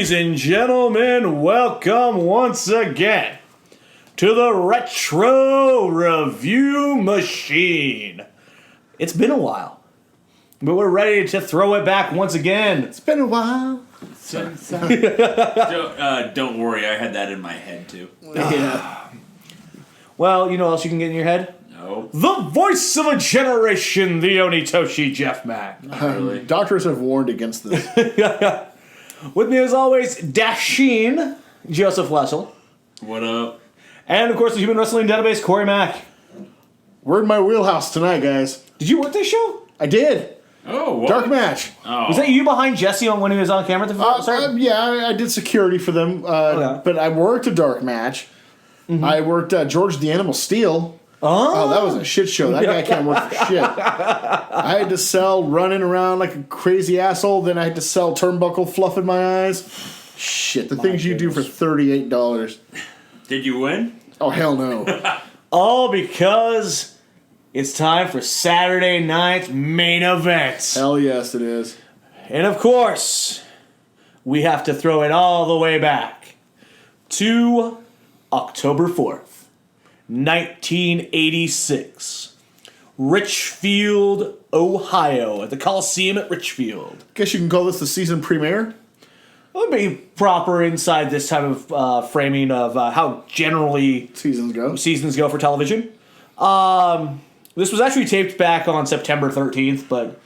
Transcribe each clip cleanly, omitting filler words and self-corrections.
Ladies and gentlemen, welcome once again to the Retro Review Machine. It's been a while, but we're ready to throw it back once again. It's been a while. Don't worry, I had that in my head too. Yeah. Well, you know what else you can get in your head? No. The voice of a generation, the Onitoshi Jeff Mack. Not really. Doctors have warned against this. With me as always, Dasheen, Joseph Lessel. What up? And of course, the Human Wrestling Database, Corey Mack. We're in my wheelhouse tonight, guys. Did you work this show? I did. Oh, what? Dark match. Oh. Was that you behind Jesse on when he was on camera at the start? Yeah, I did security for them. But I worked a dark match. Mm-hmm. I worked George the Animal Steel. Oh, that was a shit show. That guy can't work for shit. I had to sell running around like a crazy asshole. Then I had to sell turnbuckle fluff in my eyes. Shit, the things you do for $38. Did you win? Oh, hell no. All because it's time for Saturday night's main event. Hell yes, it is. And of course, we have to throw it all the way back to October 4th. 1986, Richfield, Ohio, at the Coliseum at Richfield. Guess you can call this the season premiere. It would be proper inside this type of framing of how generally Seasons go for television. This was actually taped back on September 13th, but...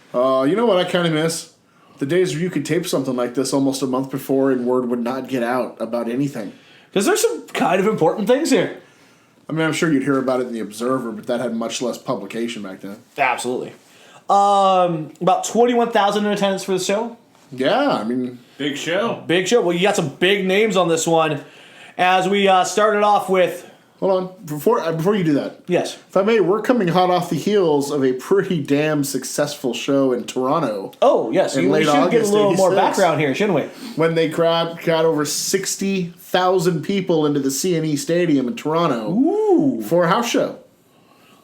you know what I kind of miss? The days where you could tape something like this almost a month before and word would not get out about anything. Because there's some kind of important things here. I mean, I'm sure you'd hear about it in The Observer, but that had much less publication back then. Absolutely. About 21,000 in attendance for the show. Yeah, I mean... Big show. Big show. Well, you got some big names on this one. As we started off with... Hold on. Before you do that. Yes. If I may, we're coming hot off the heels of a pretty damn successful show in Toronto. Oh, yes. In We late should get a August, little more 86. background here, shouldn't we? When they got over 60,000 people into the CNE Stadium in Toronto. Ooh. For a house show.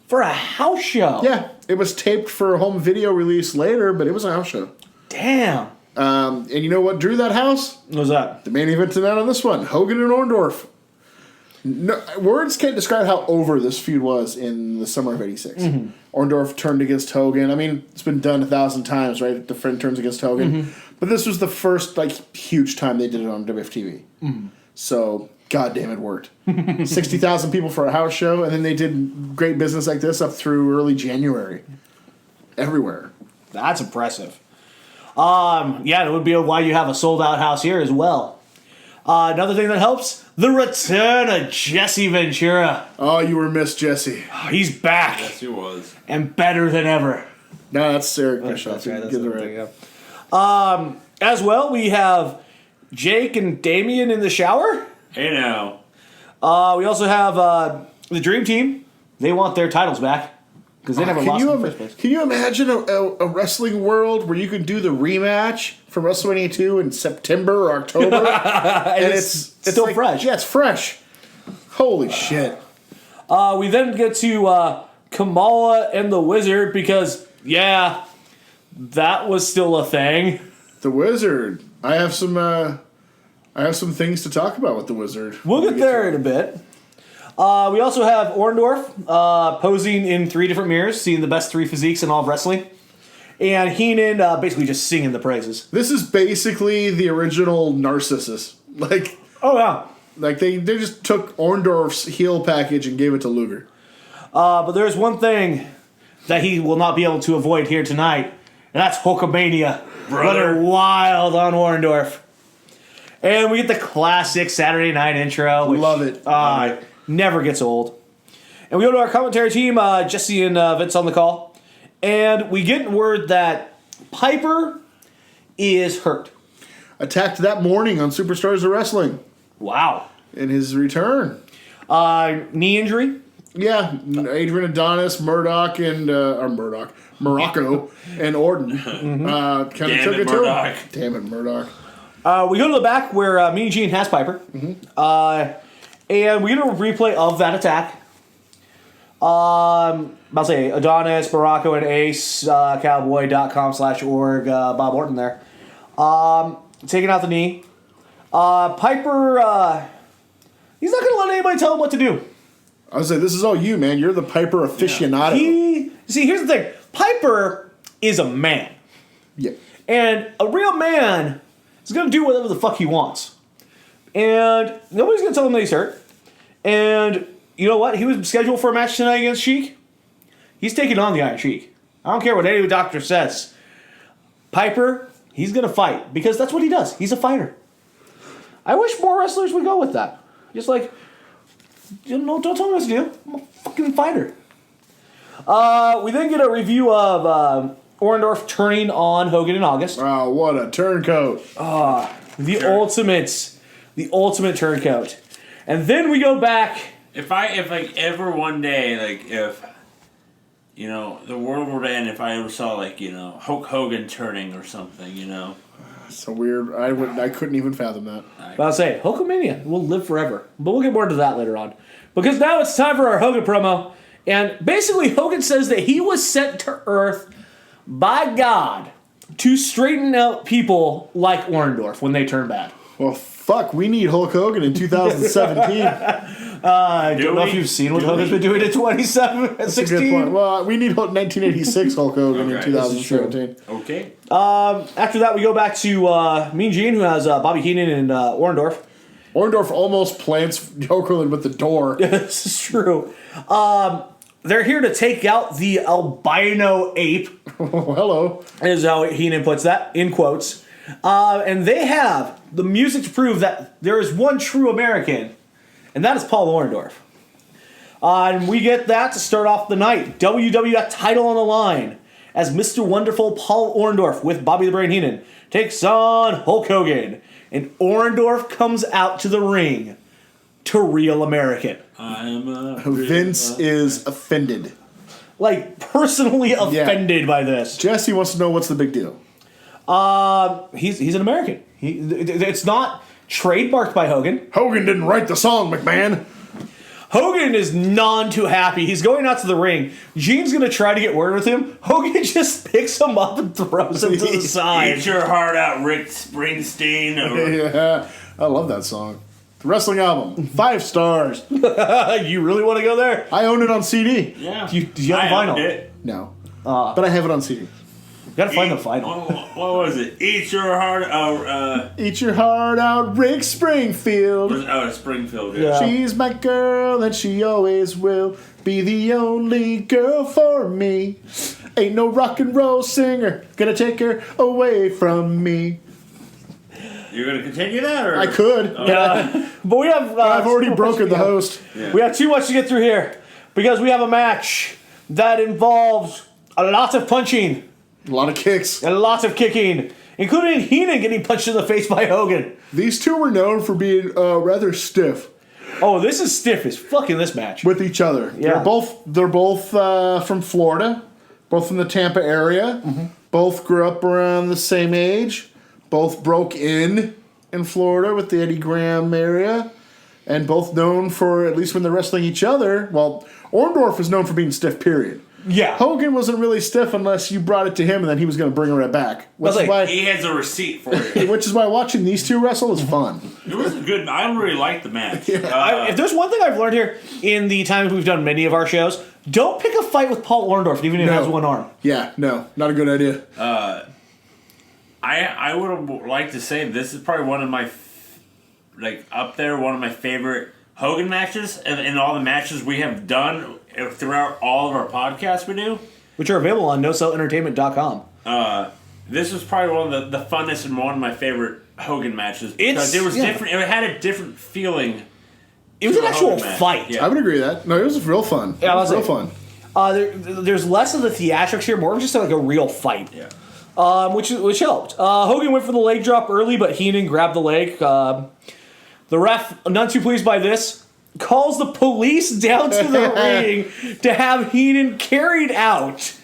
For a house show? Yeah. It was taped for a home video release later, but it was a house show. Damn. And you know what drew that house? What was that? The main event tonight on this one, Hogan and Orndorff. No, words can't describe how over this feud was in the summer of '86. Mm-hmm. Orndorff turned against Hogan. I mean, it's been done 1,000 times, right? The friend turns against Hogan. Mm-hmm. But this was the first huge time they did it on WFTV. Mm-hmm. So, goddamn, it worked. 60,000 people for a house show, and then they did great business like this up through early January. Everywhere. That's impressive. Yeah, it would be why you have a sold-out house here as well. Another thing that helps, the return of Jesse Ventura. Oh, you were missed, Jesse. He's back. Yes, he was. And better than ever. No, that's Eric Bischoff. That's right. As well, we have Jake and Damien in the shower. Hey now. We also have the Dream Team. They want their titles back. Because they never lost in the first place. Can you imagine a wrestling world where you can do the rematch from WrestleMania 2 in September or October? and it's still fresh. Yeah, it's fresh. Holy shit. We then get to Kamala and the Wizard because, yeah, that was still a thing. The Wizard. I have some things to talk about with the Wizard. We'll get there in a bit. We also have Orndorff posing in 3 different mirrors, seeing the best 3 physiques in all of wrestling. And Heenan basically just singing the praises. This is basically the original Narcissus. Oh, yeah. They just took Orndorff's heel package and gave it to Luger. But there's one thing that he will not be able to avoid here tonight, and that's Hulkamania. Running wild on Orndorff. And we get the classic Saturday night intro. Which, Love it. Never gets old. And we go to our commentary team, Jesse and Vince on the call. And we get word that Piper is hurt. Attacked that morning on Superstars of Wrestling. Wow. In his return. Knee injury. Yeah, Adrian Adonis, Morocco, and Orton kind of took it to him. Damn it, Murdoch. We go to the back where Mean Gene has Piper. Mm-hmm. And we get a replay of that attack. I'll say Adonis, Morocco, and Ace, cowboy.com/org, Bob Orton there. Taking out the knee. Piper, he's not going to let anybody tell him what to do. I was like, this is all you, man. You're the Piper aficionado. See, here's the thing. Piper is a man. Yeah. And a real man is going to do whatever the fuck he wants. And nobody's going to tell him that he's hurt. And you know what? He was scheduled for a match tonight against Sheik. He's taking on the Iron Sheik. I don't care what any doctor says. Piper, he's going to fight because that's what he does. He's a fighter. I wish more wrestlers would go with that. Just like, don't tell me what to do. I'm a fucking fighter. We then get a review of Orndorff turning on Hogan in August. Wow, what a turncoat. The ultimate turncoat. And then we go back. If like ever one day, like if the world were to end, if I ever saw Hulk Hogan turning or something, So weird. I couldn't even fathom that. But I'll say, Hulkamania will live forever. But we'll get more into that later on. Because now it's time for our Hogan promo. And basically, Hogan says that he was sent to Earth by God to straighten out people like Orndorff when they turn bad. Well, fuck, we need Hulk Hogan in 2017. I don't know if you've seen what Hogan's been doing in 2016. That's a good point. Well, we need 1986 Hulk Hogan in 2017. Okay. After that, we go back to Mean Gene, who has Bobby Heenan and Orndorff. Orndorff almost plants Hulk Hogan with the door. This is true. They're here to take out the albino ape. Oh, hello. Is how Heenan puts that, in quotes. And they have the music to prove that there is one true American, and that is Paul Orndorff. And we get that to start off the night. WWF title on the line as Mr. Wonderful Paul Orndorff with Bobby the Brain Heenan takes on Hulk Hogan. And Orndorff comes out to the ring to Real American. Vince is offended. Like, personally offended by this. Jesse wants to know what's the big deal. He's an American. It's not trademarked by Hogan. Hogan didn't write the song, McMahon. Hogan is none too happy. He's going out to the ring. Gene's going to try to get word with him. Hogan just picks him up and throws him to the side. Eat your heart out, Rick Springsteen. Yeah, I love that song. The wrestling album, 5 stars. You really want to go there? I own it on CD. Yeah. Do you have the vinyl? It. No. But I have it on CD. You gotta find the vinyl. What was it? Eat your heart out. Eat your heart out, Rick Springfield. Springfield. Yeah. She's my girl and she always will be the only girl for me. Ain't no rock and roll singer gonna take her away from me. You're gonna continue that, or I could. But we have. I've already broken the host. Yeah. We have too much to get through here because we have a match that involves a lot of punching. A lot of kicks. And lots of kicking, including Heenan getting punched in the face by Hogan. These two were known for being rather stiff Oh, this is stiff as fuck in this match. with each other. Yeah. They're both from Florida, both from the Tampa area. Mm-hmm. Both grew up around the same age. Both broke in Florida with the Eddie Graham area, and both known for, at least when they're wrestling each other. Well, Orndorff is known for being stiff. Period. Yeah. Hogan wasn't really stiff unless you brought it to him, and then he was going to bring it right back. Which is why. he has a receipt for it. Which is why watching these two wrestle is fun. It was a good. I really liked the match. If there's one thing I've learned here in the times we've done many of our shows, don't pick a fight with Paul Orndorff, even if he has one arm. Yeah, no, not a good idea. I would have liked to say this is probably one of my, up there, one of my favorite Hogan matches, and in all the matches we have done throughout all of our podcasts we do. Which are available on NoCellEntertainment.com. This was probably one of the funnest and one of my favorite Hogan matches. Because it was different. It had a different feeling. It was an actual fight. Yeah. I would agree with that. No, it was real fun. Yeah, it was real fun. There's less of the theatrics here, more of just like a real fight. Yeah. Which helped. Hogan went for the leg drop early, but Heenan grabbed the leg. The ref, none too pleased by this, calls the police down to the ring to have Heenan carried out.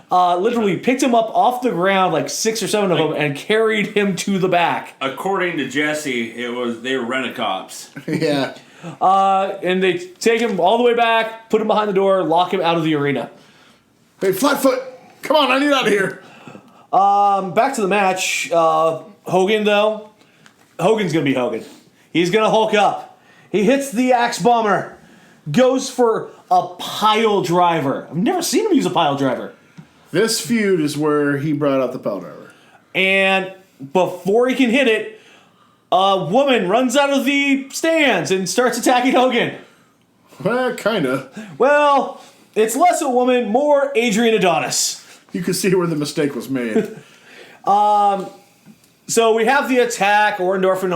Literally picked him up off the ground, like 6 or 7 of them, and carried him to the back. According to Jesse, they were rent-a-cops. Yeah. And they take him all the way back, put him behind the door, lock him out of the arena. Hey, Flatfoot, come on, I need out of here. Back to the match. Hogan, though, Hogan's going to be Hogan. He's going to Hulk up. He hits the Axe Bomber. Goes for a pile driver. I've never seen him use a pile driver. This feud is where he brought out the pile driver. And before he can hit it, a woman runs out of the stands and starts attacking Hogan. Well, kinda. Well, it's less a woman, more Adrian Adonis. You can see where the mistake was made. So we have the attack, Orndorff and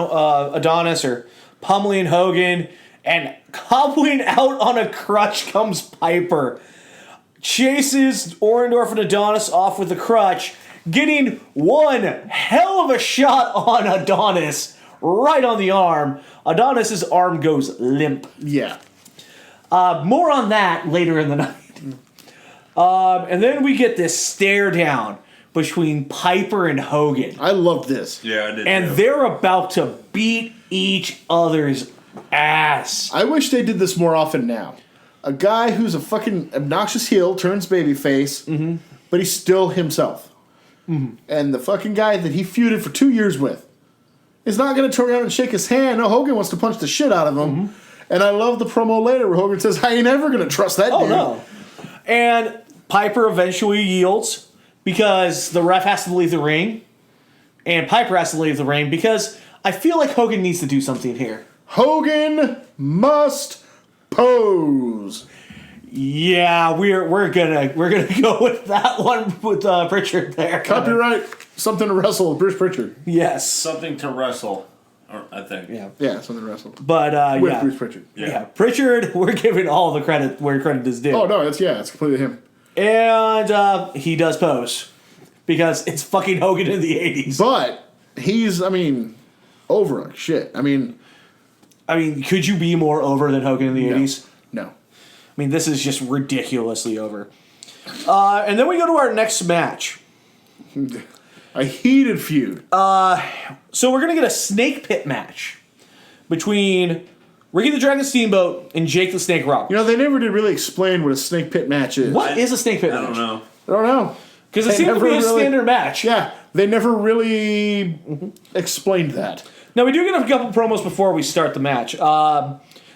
Adonis are pummeling Hogan, and hobbling out on a crutch comes Piper. Chases Orndorff and Adonis off with the crutch, getting one hell of a shot on Adonis, right on the arm. Adonis's arm goes limp. Yeah. More on that later in the night. And then we get this stare down between Piper and Hogan. I love this. Yeah, I did. And they're about to beat each other's ass. I wish they did this more often now. A guy who's a fucking obnoxious heel turns babyface, but he's still himself. And the fucking guy that he feuded for 2 years with is not going to turn around and shake his hand. No, Hogan wants to punch the shit out of him. And I love the promo later where Hogan says, I ain't never going to trust that dude. Oh, no. And Piper eventually yields because the ref has to leave the ring. And Piper has to leave the ring because I feel like Hogan needs to do something here. Hogan must pose. Yeah, we're gonna go with that one with Pritchard there. Copyright something to wrestle with Bruce Pritchard. Yes. Something to wrestle, I think. Yeah. Yeah, something to wrestle. But With yeah. Bruce Pritchard. Yeah. Pritchard, we're giving all the credit where credit is due. Oh, no, it's completely him. And he does pose. Because it's fucking Hogan in the 80s. But he's, over like shit. I mean, could you be more over than Hogan in the 80s? No. I mean, this is just ridiculously over. And then we go to our next match. A heated feud. So we're going to get a snake pit match between Ricky the Dragon Steamboat and Jake the Snake Roberts. You know, they never did really explain what a snake pit match is. What is a snake pit I match? don't know. I don't know. Because it They seems to never be a really- standard match. Yeah, they never really explained that. Now, we do get a couple promos before we start the match.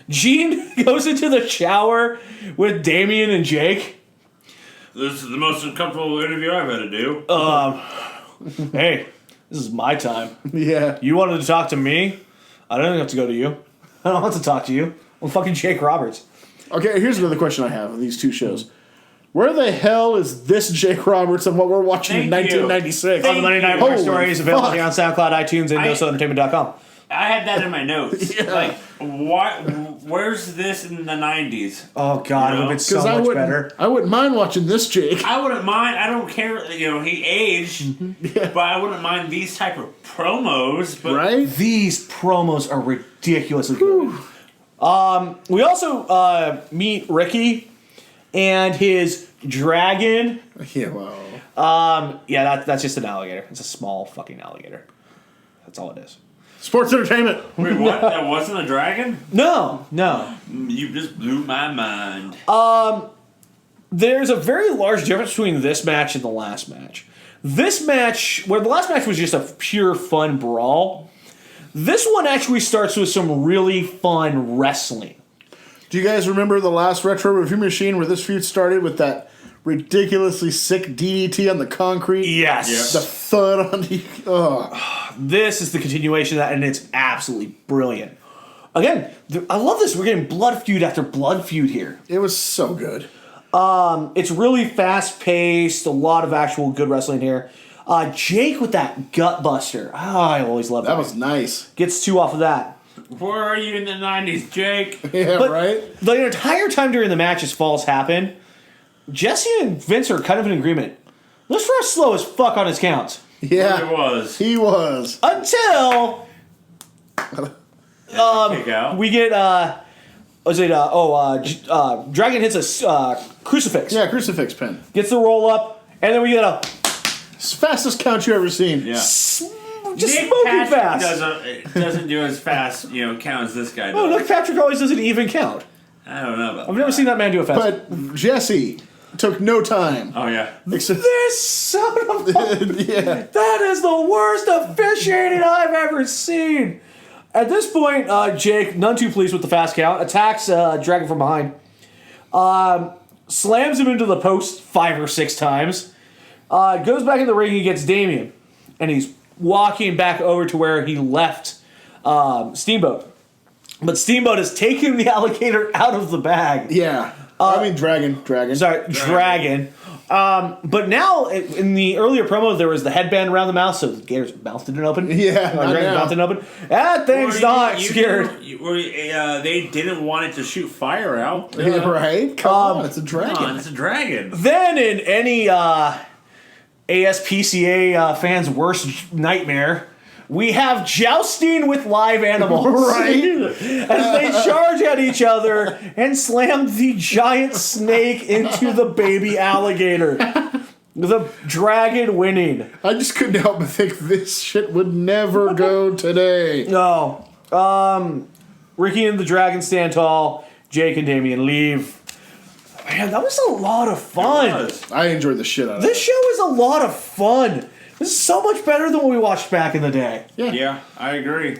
Gene goes into the shower with Damian and Jake. This is the most uncomfortable interview I've had to do. Hey, this is my time. Yeah. You wanted to talk to me? I don't have to go to you. I don't have to talk to you. I'm fucking Jake Roberts. Okay, here's another question I have of these two shows. Where the hell is this Jake Roberts and what we're watching in Thank you. 1996? On the Monday Night Holy War Stories, available fuck. on SoundCloud, iTunes, and NoSoEntertainment.com. I had that in my notes. Yeah. Like, what? Where's this in the 90s? Oh, God, it would have been so much better. I wouldn't mind watching this Jake. I wouldn't mind. I don't care. He aged, but I wouldn't mind these type of promos. But Right? These promos are ridiculously good. We also meet Ricky and his dragon. Yeah, well. Yeah, that's just an alligator. It's a small fucking alligator. That's all it is. Sports entertainment. Wait, what? That wasn't a dragon? No. You just blew my mind. There's a very large difference between this match and the last match. This match, where the last match was just a pure fun brawl, this one actually starts with some really fun wrestling. Do you guys remember the last Retro Review Machine where this feud started with that ridiculously sick DDT on the concrete? Yes. The thud on the... Oh. This is the continuation of that, and it's absolutely brilliant. Again, I love this. We're getting blood feud after blood feud here. It was so good. It's really fast-paced, a lot of actual good wrestling here. Jake with that gut buster. Oh, I always love that. That was nice. Gets two off of that. Where are you in the 90s, Jake? Yeah, But right? the entire time during the match as falls happen, Jesse and Vince are kind of in agreement. Let's rush slow as fuck on his counts. Yeah. It was. He was. Until Kick out. we get, Dragon hits a crucifix. Yeah, crucifix pin. Gets the roll up, and then we get a Fastest count you ever seen. Yeah. just Nick smoking Patrick fast. doesn't do as fast, count as this guy does. Oh, Nick Patrick always does an even count. I don't know about I've never seen that man do a fast. But Jesse, Took no time. Oh, yeah. Except, This son of a... yeah. That is the worst officiating I've ever seen. At this point, Jake, none too pleased with the fast count, attacks Dragon from behind. Slams him into the post 5 or 6 times. Goes back in the ring, he gets Damien. And he's walking back over to where he left Steamboat. But Steamboat is taking the alligator out of the bag. Yeah. Dragon. Sorry, Dragon. But now, in the earlier promo, there was the headband around the mouth, so the gator's mouth didn't open. Yeah, Dragon's mouth didn't open. That thing's not scared. They didn't want it to shoot fire out. Yeah, right? Come on, it's a dragon. Come on, it's a dragon. Then, in any ASPCA fan's worst nightmare, we have jousting with live animals. Right. As they charge at each other and slam the giant snake into the baby alligator. The dragon winning. I just couldn't help but think this shit would never go today. No. Ricky and the dragon stand tall. Jake and Damien leave. Man, that was a lot of fun. I enjoyed the shit out of it. This show is a lot of fun. This is so much better than what we watched back in the day. Yeah, I agree.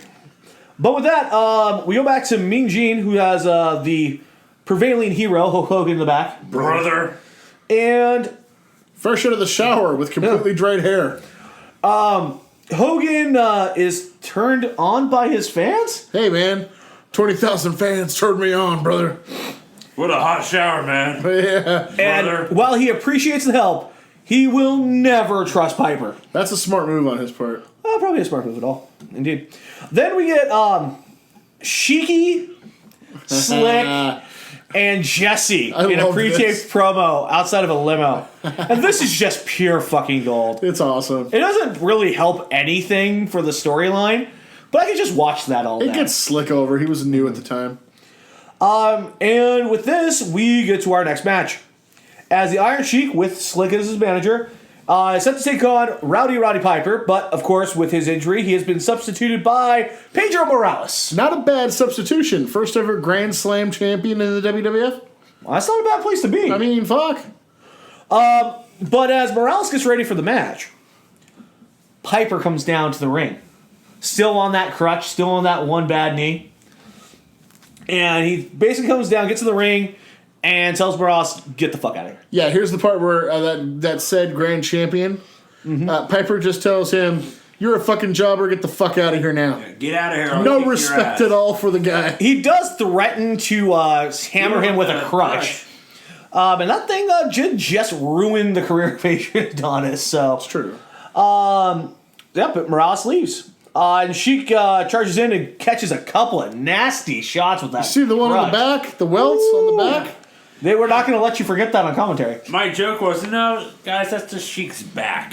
But with that, we go back to Mean Gene, who has the prevailing hero, Hulk Hogan, in the back. Brother. And Fresh out of the shower with completely dried hair. Hogan is turned on by his fans. Hey, man. 20,000 fans turned me on, brother. What a hot shower, man. Yeah. And Brother. while he appreciates the help, he will never trust Piper. That's a smart move on his part. Probably a smart move at all. Indeed. Then we get Sheiky, Slick, and Jesse in a love pre-taped this. promo outside of a limo. And this is just pure fucking gold. It's awesome. It doesn't really help anything for the storyline, but I could just watch that all day. It gets Slick over. He was new at the time. And with this, we get to our next match. As the Iron Sheik, with Slick as his manager, is set to take on Rowdy Piper, but of course, with his injury, he has been substituted by Pedro Morales. Not a bad substitution. First ever Grand Slam champion in the WWF. Well, that's not a bad place to be. I mean, fuck. But as Morales gets ready for the match, Piper comes down to the ring. Still on that crutch, still on that one bad knee. And he basically comes down, gets in the ring, and tells Morales, get the fuck out of here. Yeah, here's the part where that said grand champion, Piper just tells him, you're a fucking jobber, get the fuck out of here now. Get out of here. I'll No kick your respect ass. at all for the guy. He does threaten to hammer him with a crutch. And that thing just ruined the career of Adrian Adonis. So, It's true. but Morales leaves. And Sheik charges in and catches a couple of nasty shots with that. See the one on the crutch. back? The welts on the back? They were not going to let you forget that on commentary. My joke was, no, guys, that's the Sheik's back.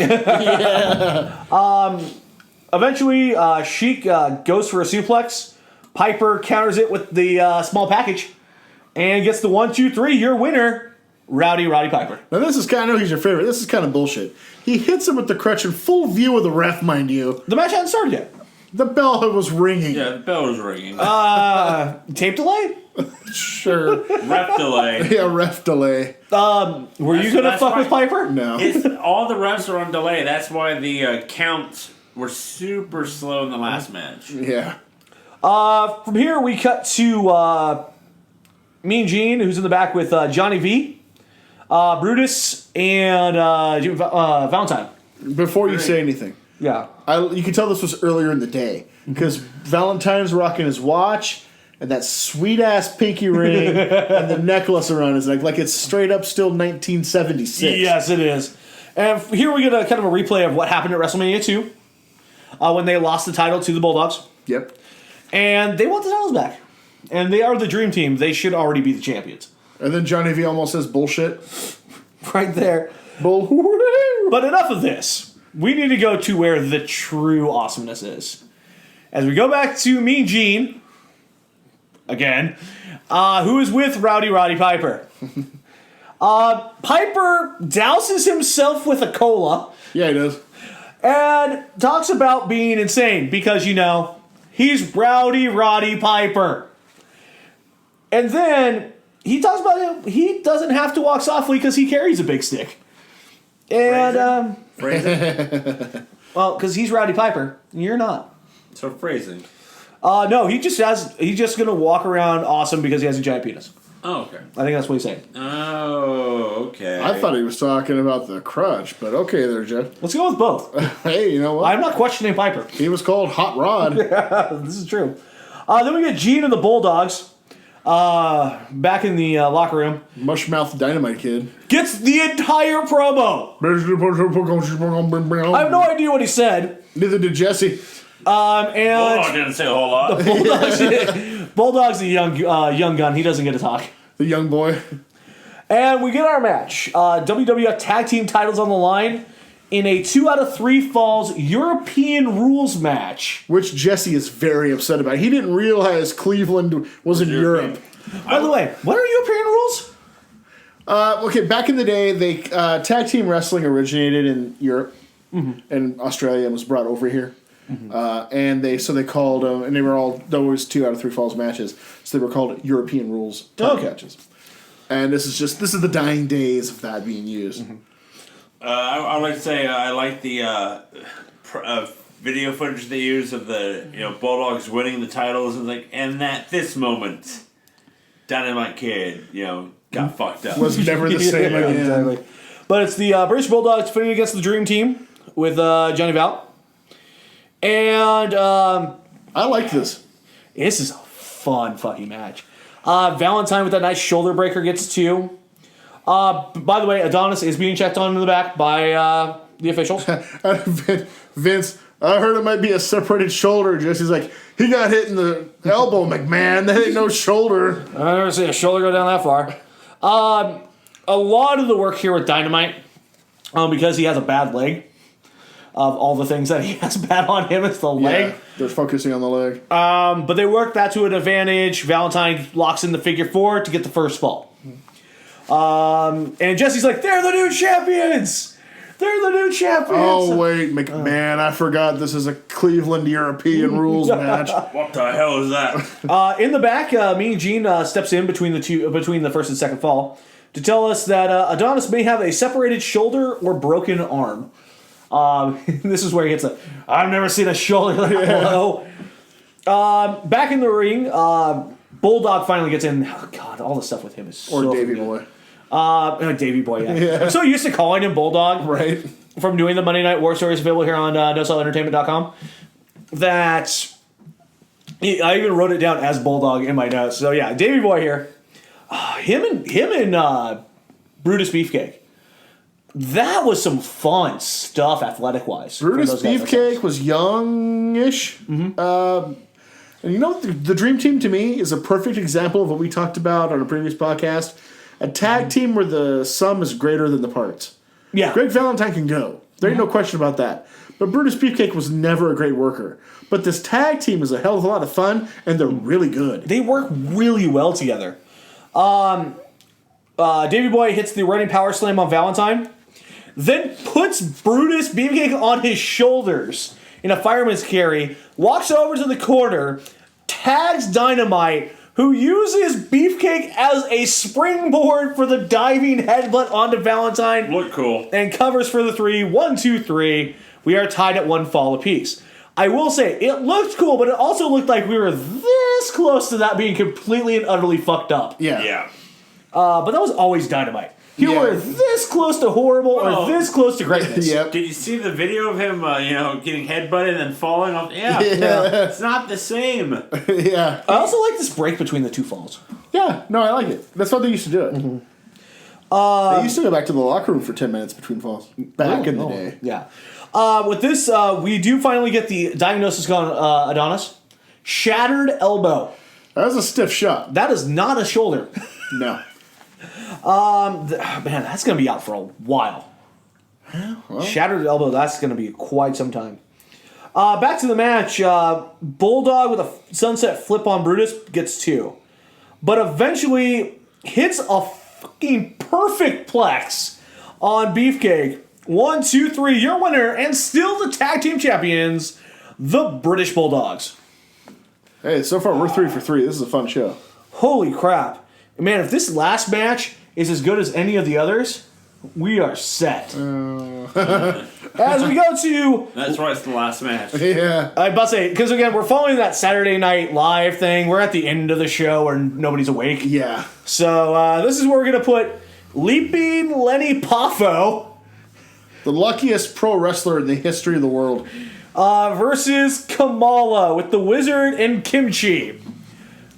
Eventually, Sheik goes for a suplex. Piper counters it with the small package and gets the 1, 2, 3. Your winner, Rowdy Piper. Now this is kind of, I know he's your favorite. This is kind of bullshit. He hits him with the crutch in full view of the ref, mind you. The match hadn't started yet. The bell was ringing. Yeah, the bell was ringing. Tape delay? Sure. Ref delay. Yeah, ref delay. Were you going to that's fuck why- with Piper? No. All the refs are on delay. That's why the counts were super slow in the last match. Yeah. From here, we cut to Mean Gene, who's in the back with Johnny V, Brutus, and Valentine. Before you say anything, Yeah. you can tell this was earlier in the day because Valentine's rocking his watch and that sweet ass pinky ring and the necklace around his neck, like it's straight up still 1976. Yes, it is. And here we get a kind of a replay of what happened at WrestleMania 2 when they lost the title to the Bulldogs. Yep. And they want the titles back. And they are the dream team. They should already be the champions. And then Johnny V almost says bullshit. Right there. Bull. But enough of this. We need to go to where the true awesomeness is. As we go back to Mean Gene, again, who is with Rowdy Piper. Piper douses himself with a cola Yeah, he does. and talks about being insane because, he's Rowdy Piper. And then he talks about him. He doesn't have to walk softly because he carries a big stick. And Phrasing? well, because he's Rowdy Piper, and you're not. So phrasing. No, he's just gonna walk around awesome because he has a giant penis. Oh, okay. I think that's what he's saying. Oh, okay. I thought he was talking about the crutch, but okay there, Jeff. Let's go with both. Hey, you know what? I'm not questioning Piper. He was called Hot Rod. This is true. Then we get Gene and the Bulldogs back in the locker room. Mushmouth Dynamite Kid. Gets the entire promo. I have no idea what he said. Neither did Jesse. And Bulldog didn't say a whole lot. Bulldogs the young gun. He doesn't get to talk. The young boy. And we get our match. WWF Tag Team titles on the line in a 2 out of 3 falls European rules match. Which Jesse is very upset about. He didn't realize Cleveland was in Europe. By the way, what are European rules? Okay, back in the day, they tag team wrestling originated in Europe and Australia and was brought over here. And they called them, and they were all always 2 out of 3 falls matches. So they were called European rules tag matches. And this is the dying days of that being used. I would like to say I like the video footage they use of the Bulldogs winning the titles and at this moment, Dynamite Kid got fucked up. Was never the same again. Exactly. But it's the British Bulldogs fighting against the Dream Team with Johnny Val. And I like this. This is a fun fucking match. Valentine with that nice shoulder breaker gets 2. By the way, Adonis is being checked on in the back by the officials. Vince, I heard it might be a separated shoulder. Jesse's like, he got hit in the elbow, McMahon. That ain't no shoulder. I never see a shoulder go down that far. A lot of the work here with Dynamite, because he has a bad leg, of all the things that he has bad on him, it's the leg. They're focusing on the leg. But they work that to an advantage. Valentine locks in the figure 4 to get the first fall. And Jesse's like, they're the new champions! They're the new champions! Oh, wait, McMahon, I forgot this is a Cleveland European rules match. What the hell is that? In the back, Mean Gene steps in between the first and second fall to tell us that Adonis may have a separated shoulder or broken arm. This is where he gets I've never seen a shoulder like that. Back in the ring, Bulldog finally gets in. Oh, God, all the stuff with him is so Davey good. Boy. Davey Boy, yeah. I'm so used to calling him Bulldog. Right. From doing the Monday Night War Stories available here on NoSellEntertainment.com that I even wrote it down as Bulldog in my notes. So, yeah, Davey Boy here. Him and Brutus Beefcake. That was some fun stuff, athletic-wise. Brutus Beefcake was youngish. And you know, the Dream Team to me is a perfect example of what we talked about on a previous podcast. A tag team where the sum is greater than the parts. Yeah. Greg Valentine can go. There ain't no question about that. But Brutus Beefcake was never a great worker. But this tag team is a hell of a lot of fun, and they're really good. They work really well together. Davey Boy hits the running power slam on Valentine, then puts Brutus Beefcake on his shoulders in a fireman's carry, walks over to the corner, tags Dynamite, who uses Beefcake as a springboard for the diving headbutt onto Valentine. Look cool. And covers for the 3. 1, 2, 3. We are tied at 1 fall apiece. I will say, it looked cool, but it also looked like we were this close to that being completely and utterly fucked up. Yeah. But that was always Dynamite. You were this close to horrible or this close to greatness. Yep. Did you see the video of him, getting headbutted and falling off? Yeah. It's not the same. Yeah. I also like this break between the 2 falls. Yeah, no, I like it. That's how they used to do it. They used to go back to the locker room for 10 minutes between falls. Back in the day. Yeah. With this, we do finally get the diagnosis on Adonis. Shattered elbow. That was a stiff shot. That is not a shoulder. No. Man, that's going to be out for a while. Well. Shattered elbow, that's going to be quite some time. Back to the match. Bulldog with a sunset flip on Brutus gets 2. But eventually hits a fucking perfect plex on Beefcake. 1, 2, 3, your winner, and still the tag team champions, the British Bulldogs. Hey, so far we're 3 for 3. This is a fun show. Holy crap. Man, if this last match is as good as any of the others, we are set. As we go to... That's why it's the last match. Yeah. I'm about to say, because again, we're following that Saturday Night Live thing. We're at the end of the show where nobody's awake. Yeah. So this is where we're going to put Leaping Lenny Poffo The luckiest pro wrestler in the history of the world. versus Kamala with the Wizard and Kimchi.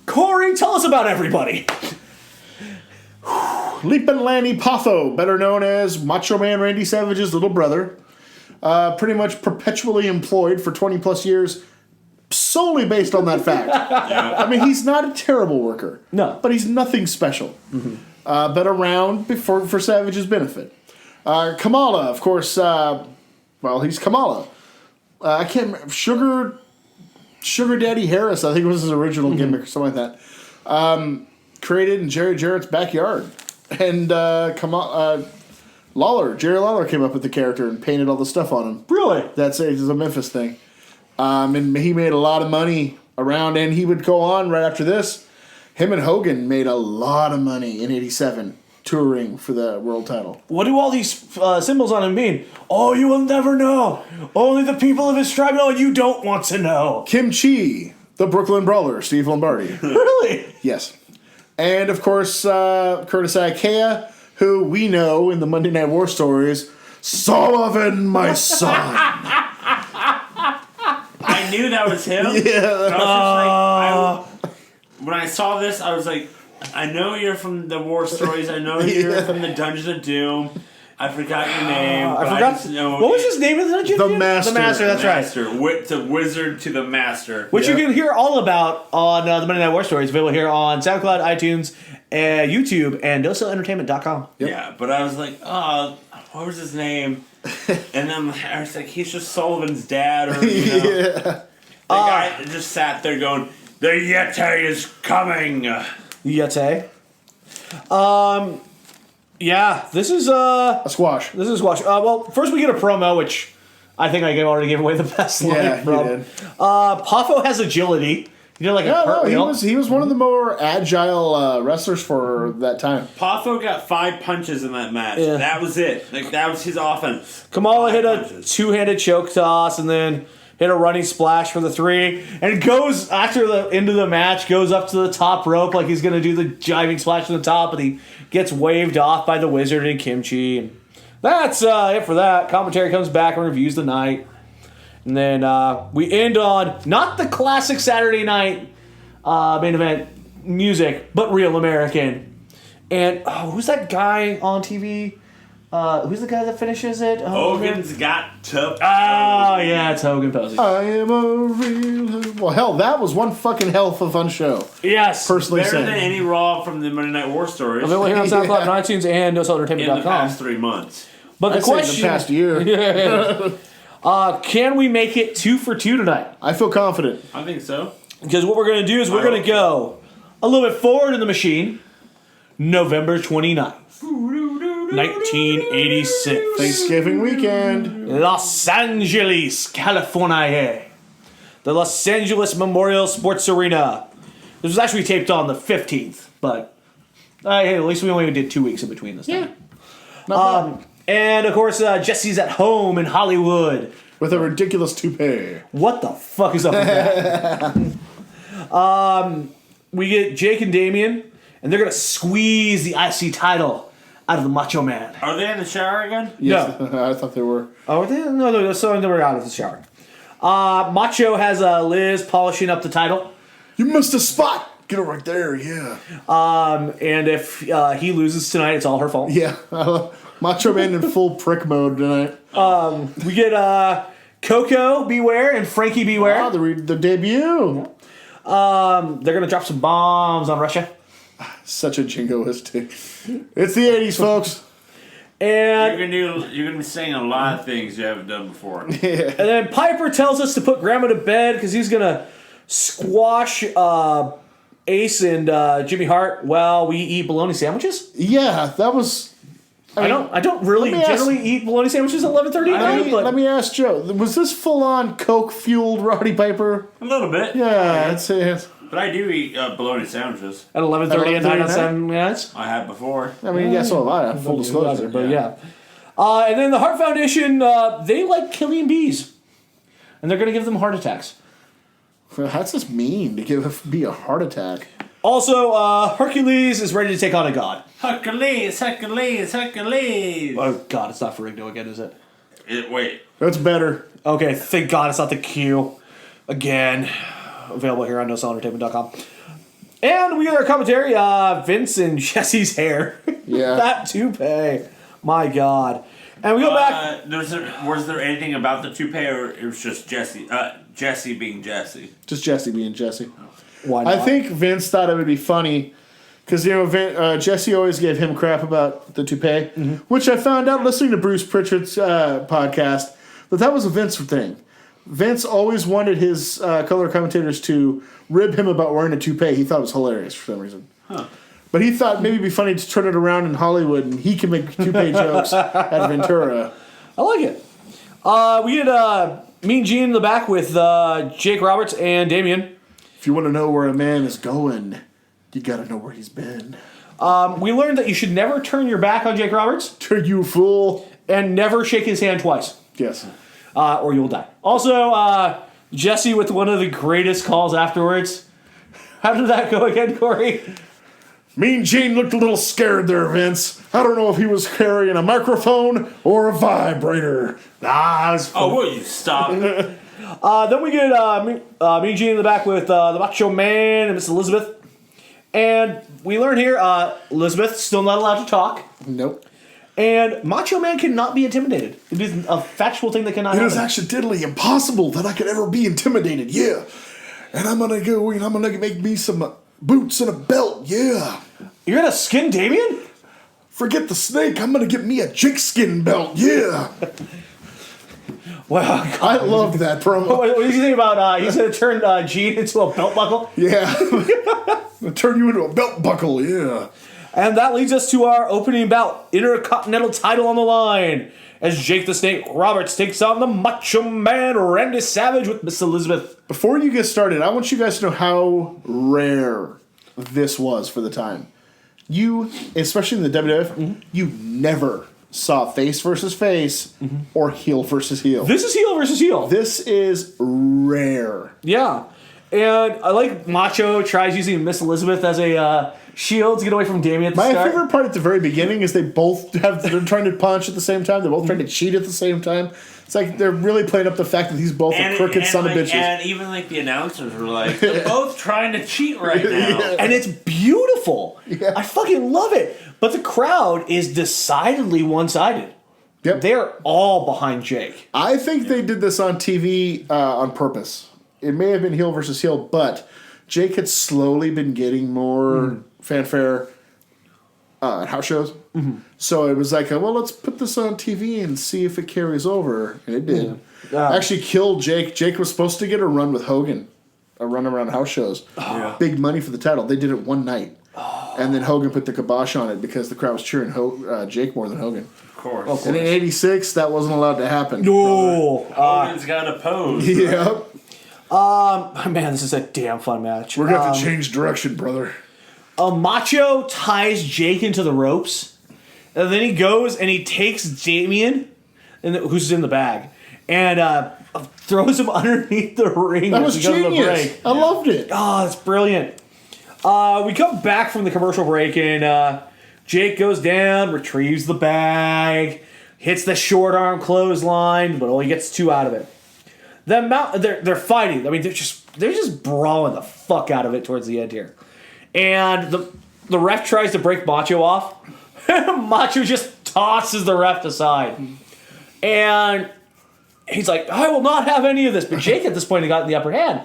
Corey, tell us about everybody. Leapin' Lanny Poffo, better known as Macho Man Randy Savage's little brother. Pretty much perpetually employed for 20 plus years solely based on that fact. I mean, he's not a terrible worker. No. But he's nothing special. But around for Savage's benefit. Kamala, of course, he's Kamala. I can't remember. Sugar Daddy Harris, I think was his original gimmick or something like that. Created in Jerry Jarrett's backyard. And Jerry Lawler came up with the character and painted all the stuff on him. Really? That's a Memphis thing. And he made a lot of money around, and he would go on right after this. Him and Hogan made a lot of money in '87 touring for the world title. What do all these symbols on him mean? Oh, you will never know. Only the people of his tribe know, and you don't want to know. Kimchi, the Brooklyn Brawler, Steve Lombardi. Really? Yes. And, of course, Curtis Ikea, who we know in the Monday Night War stories, Sullivan, my son. I knew that was him. When I saw this, I was like, I know you're from the war stories. I know you're from the Dungeon of Doom. I forgot your name. I forgot. What was his name in the Dungeon? The Master. The Master, that's right. The Wizard to the Master. Which you can hear all about on the Monday Night War Stories, available here on SoundCloud, iTunes, YouTube, and NoSellEntertainment.com. Yep. Yeah, but I was like, what was his name? And then I was like, he's just Sullivan's dad, or The guy just sat there going, "The Yeti is coming." Yeti. Yeah, this is A squash. This is squash. Well, first we get a promo, which I think I already gave away the best line Yeah, from. you did. Poffo has agility. He did like a cartwheel. he was one of the more agile wrestlers for that time. Poffo got 5 punches in that match. Yeah. That was it. Like, that was his offense. Kamala hit a Punches. two-handed choke toss and then hit a running splash for the 3. And goes, after the end of the match, goes up to the top rope like he's going to do the jiving splash from the top, and he gets waved off by the Wizard and Kimchi. And that's it for that. Commentary comes back and reviews the night. And then we end on not the classic Saturday night main event music, but Real American. And who's that guy on TV? Who's the guy that finishes it? Hogan's got to. Oh, yeah, it's Hogan Posey. I am a real... Well, hell, that was one fucking hell of a fun show. Yes. Personally Better than saying. any Raw from the Monday Night War stories Available here on SoundCloud and iTunes and in the NoSellEntertainment.com. past 3 months. But the I'd say in question... the past year. can we make it 2 for 2 tonight? I feel confident. I think so. Because what we're going to do is we're going to go a little bit forward in the machine. November 29th, 1986. Thanksgiving weekend. Los Angeles, California. The Los Angeles Memorial Sports Arena. This was actually taped on the 15th, but hey, at least we only did 2 weeks in between this time. Not bad. And of course, Jesse's at home in Hollywood. With a ridiculous toupee. What the fuck is up with that? We get Jake and Damian, and they're going to squeeze the IC title out of the Macho Man. Are they in the shower again? Yes, I thought they were. Oh, they? No, they're so they were out of the shower. Macho has Liz polishing up the title. You missed a spot. Get it right there, yeah. And if he loses tonight, it's all her fault. Yeah. Macho Man in full prick mode tonight. We get Coco Beware and Frankie Beware. Wow, the debut. They're going to drop some bombs on Russia. Such a jingoistic. It's the 80s, folks. And You're gonna be saying a lot of things you haven't done before. And then Piper tells us to put Grandma to bed because he's going to squash Ace and Jimmy Hart while we eat bologna sandwiches. Yeah, that was... I don't really generally eat bologna sandwiches at 11:30 at night, but... Let me ask Joe, was this full-on Coke-fueled Roddy Piper? A little bit. Yeah, it's But I do eat bologna sandwiches. At 11:30 at night on 11:30 7 minutes. I have before. I mean, yeah, so have I. Full disclosure. But yeah. And then the Heart Foundation, they like killing bees. And they're going to give them heart attacks. That's just mean to give a bee a heart attack. Also, Hercules is ready to take on a god. Hercules, Hercules, Hercules. Oh, God, it's not Ferrigno again, is it? Wait. That's better. Okay, thank God it's not the Q. Again. Available here on NoSellEntertainment.com. And we get our commentary, Vince and Jesse's hair. Yeah. That toupee. My God. And we go back. Was there anything about the toupee, or it was just Jesse? Jesse being Jesse. Just Jesse being Jesse. Why not? I think Vince thought it would be funny because Jesse always gave him crap about the toupee, which I found out listening to Bruce Pritchard's podcast that was a Vince thing. Vince always wanted his color commentators to rib him about wearing a toupee. He thought it was hilarious for some reason. Huh. But he thought maybe it'd be funny to turn it around in Hollywood and he can make toupee jokes at Ventura. I like it. We get Mean Gene in the back with Jake Roberts and Damian. If you want to know where a man is going, you got to know where he's been. We learned that you should never turn your back on Jake Roberts. Turn you fool. And never shake his hand twice. Yes. Or you'll die. Also, Jesse with one of the greatest calls afterwards. How did that go again, Corey? Mean Gene looked a little scared there, Vince. I don't know if he was carrying a microphone or a vibrator. That was fun. Oh, will you stop? Then we get Mean Gene in the back with the Macho Man and Miss Elizabeth. And we learn here, Elizabeth still not allowed to talk. Nope. And Macho Man cannot be intimidated. It is a factual thing that cannot happen. It is accidentally impossible that I could ever be intimidated, yeah. And I'm gonna go and I'm gonna make me some boots and a belt, yeah. You're gonna skin Damian? Forget the snake, I'm gonna get me a Jake skin belt, yeah. Wow. I loved that promo. What did you think about, he's gonna turn Gene into a belt buckle? Yeah. I'll turn you into a belt buckle, yeah. And that leads us to our opening bout. Intercontinental title on the line. As Jake the Snake Roberts takes on the Macho Man Randy Savage with Miss Elizabeth. Before you get started, I want you guys to know how rare this was for the time. You, especially in the WWF, you never saw face versus face or heel versus heel. This is heel versus heel. This is rare. Yeah. And I like Macho tries using Miss Elizabeth as a shield to get away from Damian at the My start. favorite part at the very beginning is they're trying to punch at the same time. They're both trying to cheat at the same time. It's like they're really playing up the fact that he's both a crooked son of bitches. And even like the announcers were like, they're both trying to cheat right now. Yeah. And it's beautiful. Yeah. I fucking love it. But the crowd is decidedly one-sided. Yep. They're all behind Jake. I think they did this on TV on purpose. It may have been heel versus heel, but Jake had slowly been getting more fanfare at house shows. So it was like, well, let's put this on TV and see if it carries over. And it did. Actually killed Jake. Jake was supposed to get a run with Hogan, a run around house shows. Yeah. Big money for the title. They did it one night. And then Hogan put the kibosh on it because the crowd was cheering Jake more than Hogan. Of course. And in '86, that wasn't allowed to happen. No. Hogan's got a pose. Yep. Man, this is a damn fun match. We're going to have to change direction, brother. Macho ties Jake into the ropes, and then he goes and he takes Damian, who's in the bag, and throws him underneath the ring. That was genius. I loved it. Oh, that's brilliant. We come back from the commercial break, and Jake goes down, retrieves the bag, hits the short arm clothesline, but only gets 2 out of it. They're fighting. I mean, they're just brawling the fuck out of it towards the end here. And the ref tries to break Macho off. Macho just tosses the ref aside. And he's like, I will not have any of this. But Jake at this point had gotten the upper hand.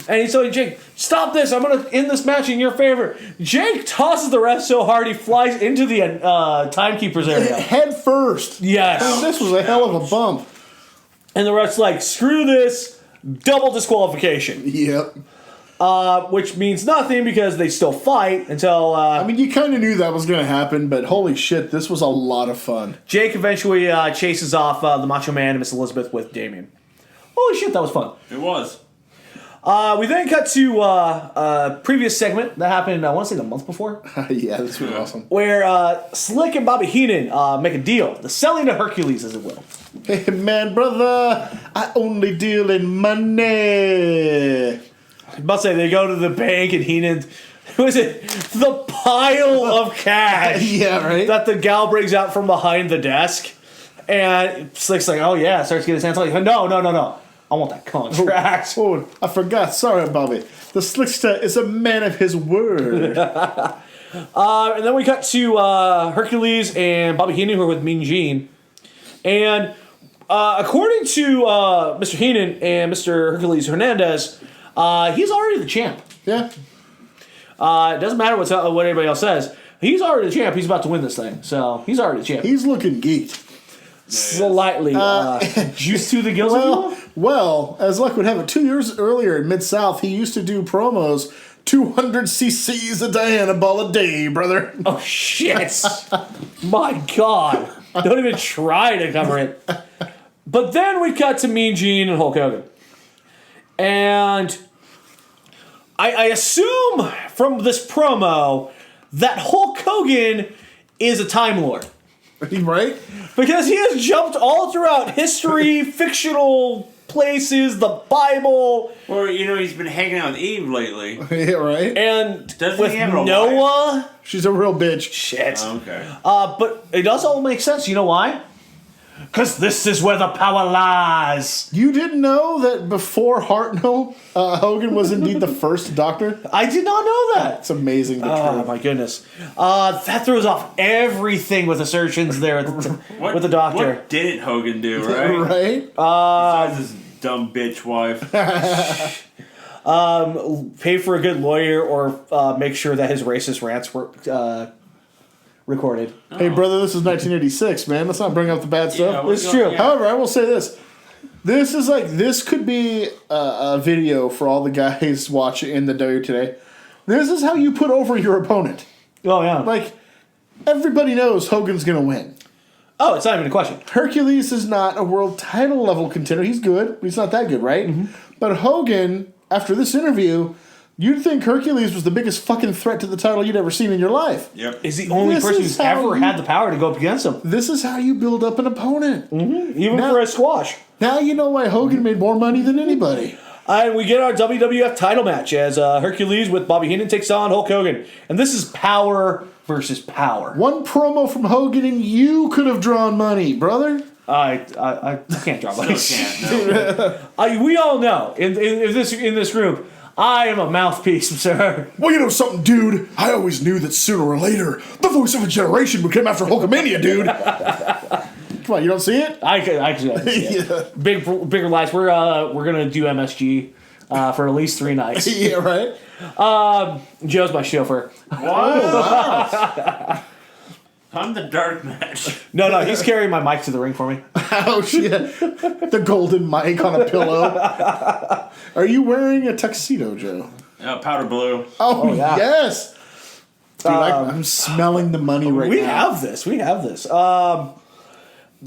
And he's telling Jake, stop this. I'm going to end this match in your favor. Jake tosses the ref so hard he flies into the timekeeper's area. Head first. Yes. I mean, this was a hell of a bump. And the ref's like, screw this. Double disqualification. Yep. Which means nothing because they still fight until... I mean, you kind of knew that was going to happen, but holy shit, this was a lot of fun. Jake eventually chases off the Macho Man and Miss Elizabeth with Damian. Holy shit, that was fun. It was. We then cut to a previous segment that happened, I want to say the month before, Yeah, this was awesome. where Slick and Bobby Heenan make a deal. The selling of Hercules, as it will. Hey, man, brother, I only deal in money. I must say, they go to the bank and Heenan, who is it? The pile of cash Yeah, right? that the gal brings out from behind the desk. And Slick's like, oh yeah, starts getting his hands on it. No. I want that contract. Oh, I forgot. Sorry, Bobby. The Slickster is a man of his word. And then we cut to Hercules and Bobby Heenan, who are with Mean Gene. And according to Mr. Heenan and Mr. Hercules Hernandez, he's already the champ. Yeah. It doesn't matter what anybody else says. He's already the champ. He's about to win this thing. So he's already the champ. He's looking geeked. Slightly. Juice to the gills, if you will? Well, as luck would have it, 2 years earlier in Mid-South, he used to do promos 200 cc's a day and a ball a day, brother. Oh, shit. My God. Don't even try to cover it. But then we cut to Mean Gene and Hulk Hogan. And I assume from this promo that Hulk Hogan is a Time Lord. Right? Because he has jumped all throughout history, fictional places, the Bible. Or, he's been hanging out with Eve lately. Yeah, right? And Doesn't with he have a Noah. She's a real bitch. Shit. Okay. But it does all make sense. You know why? Because this is where the power lies. You didn't know that before Hartnell, Hogan was indeed the first doctor? I did not know that. It's amazing. Oh, my goodness. That throws off everything with the surgeons there with the doctor. What didn't Hogan do, right? Right? Besides his dumb bitch wife. Pay for a good lawyer or make sure that his racist rants were recorded. Hey, brother, this is 1986, man. Let's not bring up the bad stuff. Yeah, It's true. Yeah. However, I will say this. This could be a video for all the guys watching in the W today. This is how you put over your opponent. Oh, yeah. Like, everybody knows Hogan's going to win. Oh, it's not even a question. Hercules is not a world title level contender. He's good, but he's not that good, right? Mm-hmm. But Hogan, after this interview, you'd think Hercules was the biggest fucking threat to the title you'd ever seen in your life. Yep. Is the only This person is who's how ever you- had the power to go up against him. This is how you build up an opponent. Even Now- for a squash. Now you know why Hogan made more money than anybody. And we get our WWF title match as Hercules with Bobby Heenan takes on Hulk Hogan. And this is power versus power. One promo from Hogan and you could have drawn money, brother. I can't draw money. Still can't, no. We all know in this group, I am a mouthpiece, sir. Well, you know something, dude? I always knew that sooner or later, the voice of a generation would come after Hulkamania, dude. Come on, you don't see it? I can see it. Yeah. Bigger lies. We're gonna do MSG for at least 3 nights. Yeah, right? Joe's my chauffeur. Wow. I'm the dark match. No, he's carrying my mic to the ring for me. Oh, shit. The golden mic on a pillow. Are you wearing a tuxedo, Joe? Powder blue. Oh, yeah. yes. Dude, I'm smelling the money right We now. have this.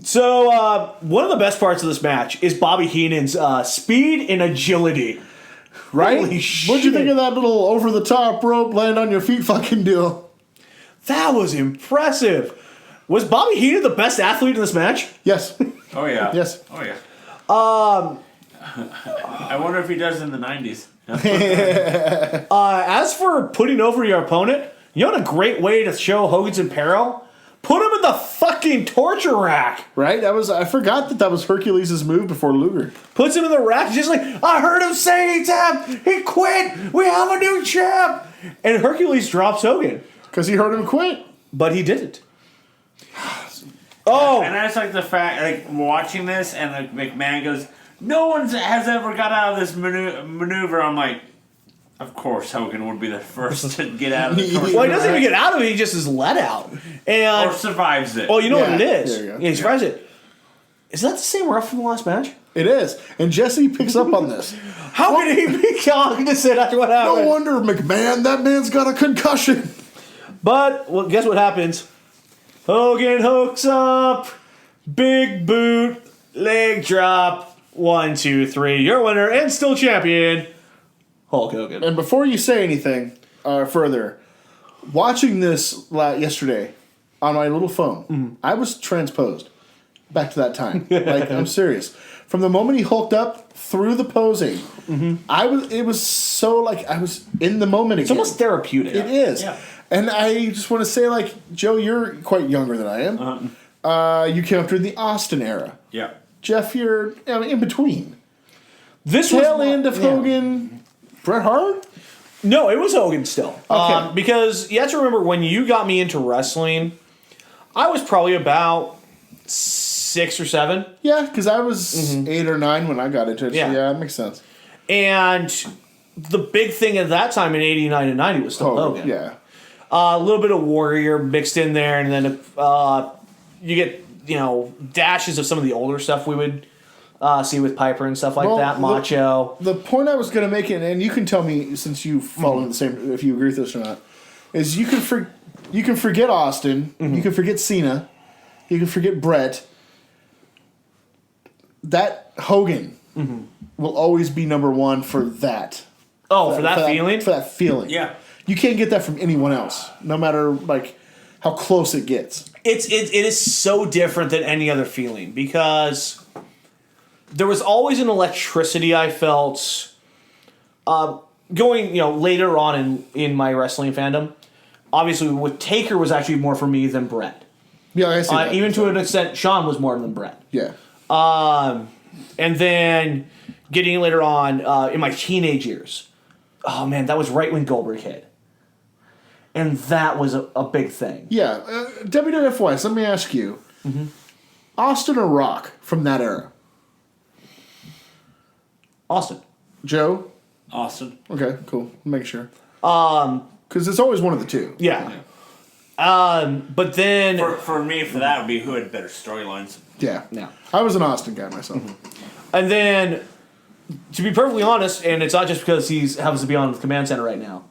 So one of the best parts of this match is Bobby Heenan's speed and agility. Right? Holy What'd you shit. think of that little over-the-top rope, land on your feet fucking deal? That was impressive. Was Bobby Heenan the best athlete in this match? Yes. Oh, yeah. Yes. Oh, yeah. I wonder if he does in the 90s. As for putting over your opponent, you know what a great way to show Hogan's in peril? Put him in the fucking torture rack. Right? I forgot that was Hercules' move before Luger. Puts him in the rack. Just like, I heard him say he quit. We have a new champ. And Hercules drops Hogan. Because he heard him quit. But he didn't. Oh. And I just like the fact, like, watching this, and like McMahon goes, no one has ever got out of this maneuver. I'm like, of course Hogan would be the first to get out of the torture. Well, he doesn't even get out of it. He just is let out. And Or survives it. well, you know Yeah, what it is. there you go. Yeah, he survives it. Is that the same ref from the last match? It is. And Jesse picks up on this. How could he be cognizant after what happened? No wonder, McMahon, that man's got a concussion. But, well, guess what happens? Hogan hooks up, big boot, leg drop, 1, 2, 3. Your winner and still champion, Hulk Hogan. And before you say anything further, watching this yesterday on my little phone, I was transposed back to that time. Like, I'm serious. From the moment he hulked up through the posing, it was so like I was in the moment again. It's almost therapeutic. It is. Yeah. And I just want to say, like, Joe, you're quite younger than I am. You came up during the Austin era. Yeah. Jeff, you're in between. This Tail was end of Hogan, Bret Hart? No, it was Hogan still. Okay. Because you have to remember when you got me into wrestling, I was probably about 6 or 7. Yeah, because I was 8 or 9 when I got into it. Yeah. So yeah, it makes sense. And the big thing at that time in 89 and 90 was still Hogan. Yeah. A little bit of Warrior mixed in there, and then you get, dashes of some of the older stuff we would see with Piper and stuff like that, Macho. The point I was going to make, and you can tell me since you follow the same, if you agree with this or not, is you can forget Austin, you can forget Cena, you can forget Bret. That Hogan will always be number one for that. Oh, for that feeling? For that feeling. Yeah. You can't get that from anyone else, no matter like how close it gets. It is so different than any other feeling because there was always an electricity I felt going, later on in my wrestling fandom. Obviously, with Taker was actually more for me than Bret. Yeah, I see that. Even to an extent, Shawn was more than Bret. Yeah. And then getting later on in my teenage years, oh man, that was right when Goldberg hit. And that was a big thing. Yeah. WWF wise, let me ask you. Austin or Rock from that era? Austin. Joe? Austin. Okay, cool. Make sure. Because it's always one of the two. Yeah. But then... For me, for that would be who had better storylines. Yeah. Yeah. I was an Austin guy myself. And then, to be perfectly honest, and it's not just because he happens to be on the command center right now,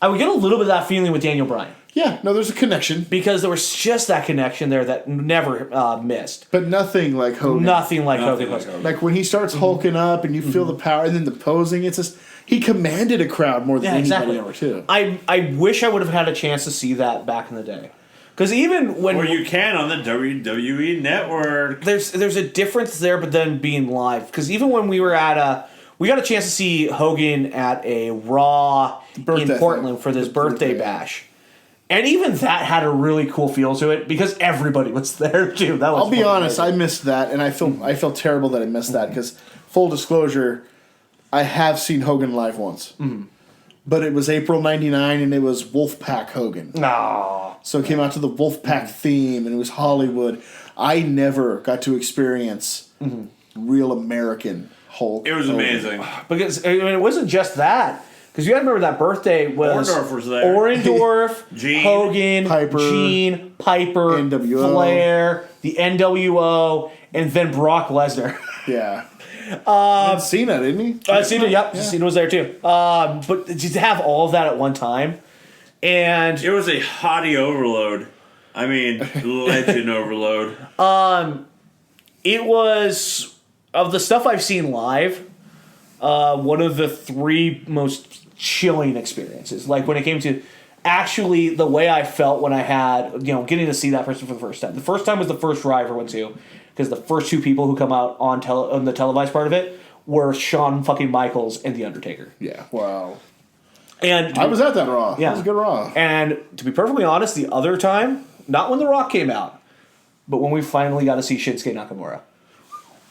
I would get a little bit of that feeling with Daniel Bryan. Yeah, no, there's a connection. Because there was just that connection there that never missed. But nothing like Hogan. Nothing like Nothing Hogan. like Hogan. Like when he starts hulking up and you feel the power, and then the posing, it's just, he commanded a crowd more than anybody ever, too. I wish I would have had a chance to see that back in the day. Because even when... Or you can on the WWE Network. There's a difference there, but then being live. Because even when we were at we got a chance to see Hogan at a Raw in Portland for this birthday bash. And even that had a really cool feel to it because everybody was there too. That was I'll be honest, I missed that, and I feel terrible that I missed that because, full disclosure, I have seen Hogan live once. But it was April '99, and it was Wolfpack Hogan. No. So it came out to the Wolfpack theme, and it was Hollywood. I never got to experience real American Hulk. It was Hogan. amazing. Because it wasn't just that. Because you got to remember that birthday was... Orndorff was there. Orndorff, Gene. Hogan, Piper. Gene, Piper, NWO. Flair, the NWO, and then Brock Lesnar. Yeah. And Cena, didn't he? Cena, yep. Cena was there too. But to have all of that at one time, and It was a hottie overload. I mean, legend overload. it was, of the stuff I've seen live, one of the 3 most chilling experiences. Like when it came to actually the way I felt when I had, getting to see that person for the first time. The first time was the first Raw I ever went to, because the first 2 people who come out on the televised part of it were Shawn fucking Michaels and The Undertaker. Yeah. Wow. And I was at that Raw. Yeah. It was a good Raw. And to be perfectly honest, the other time, not when The Rock came out, but when we finally got to see Shinsuke Nakamura.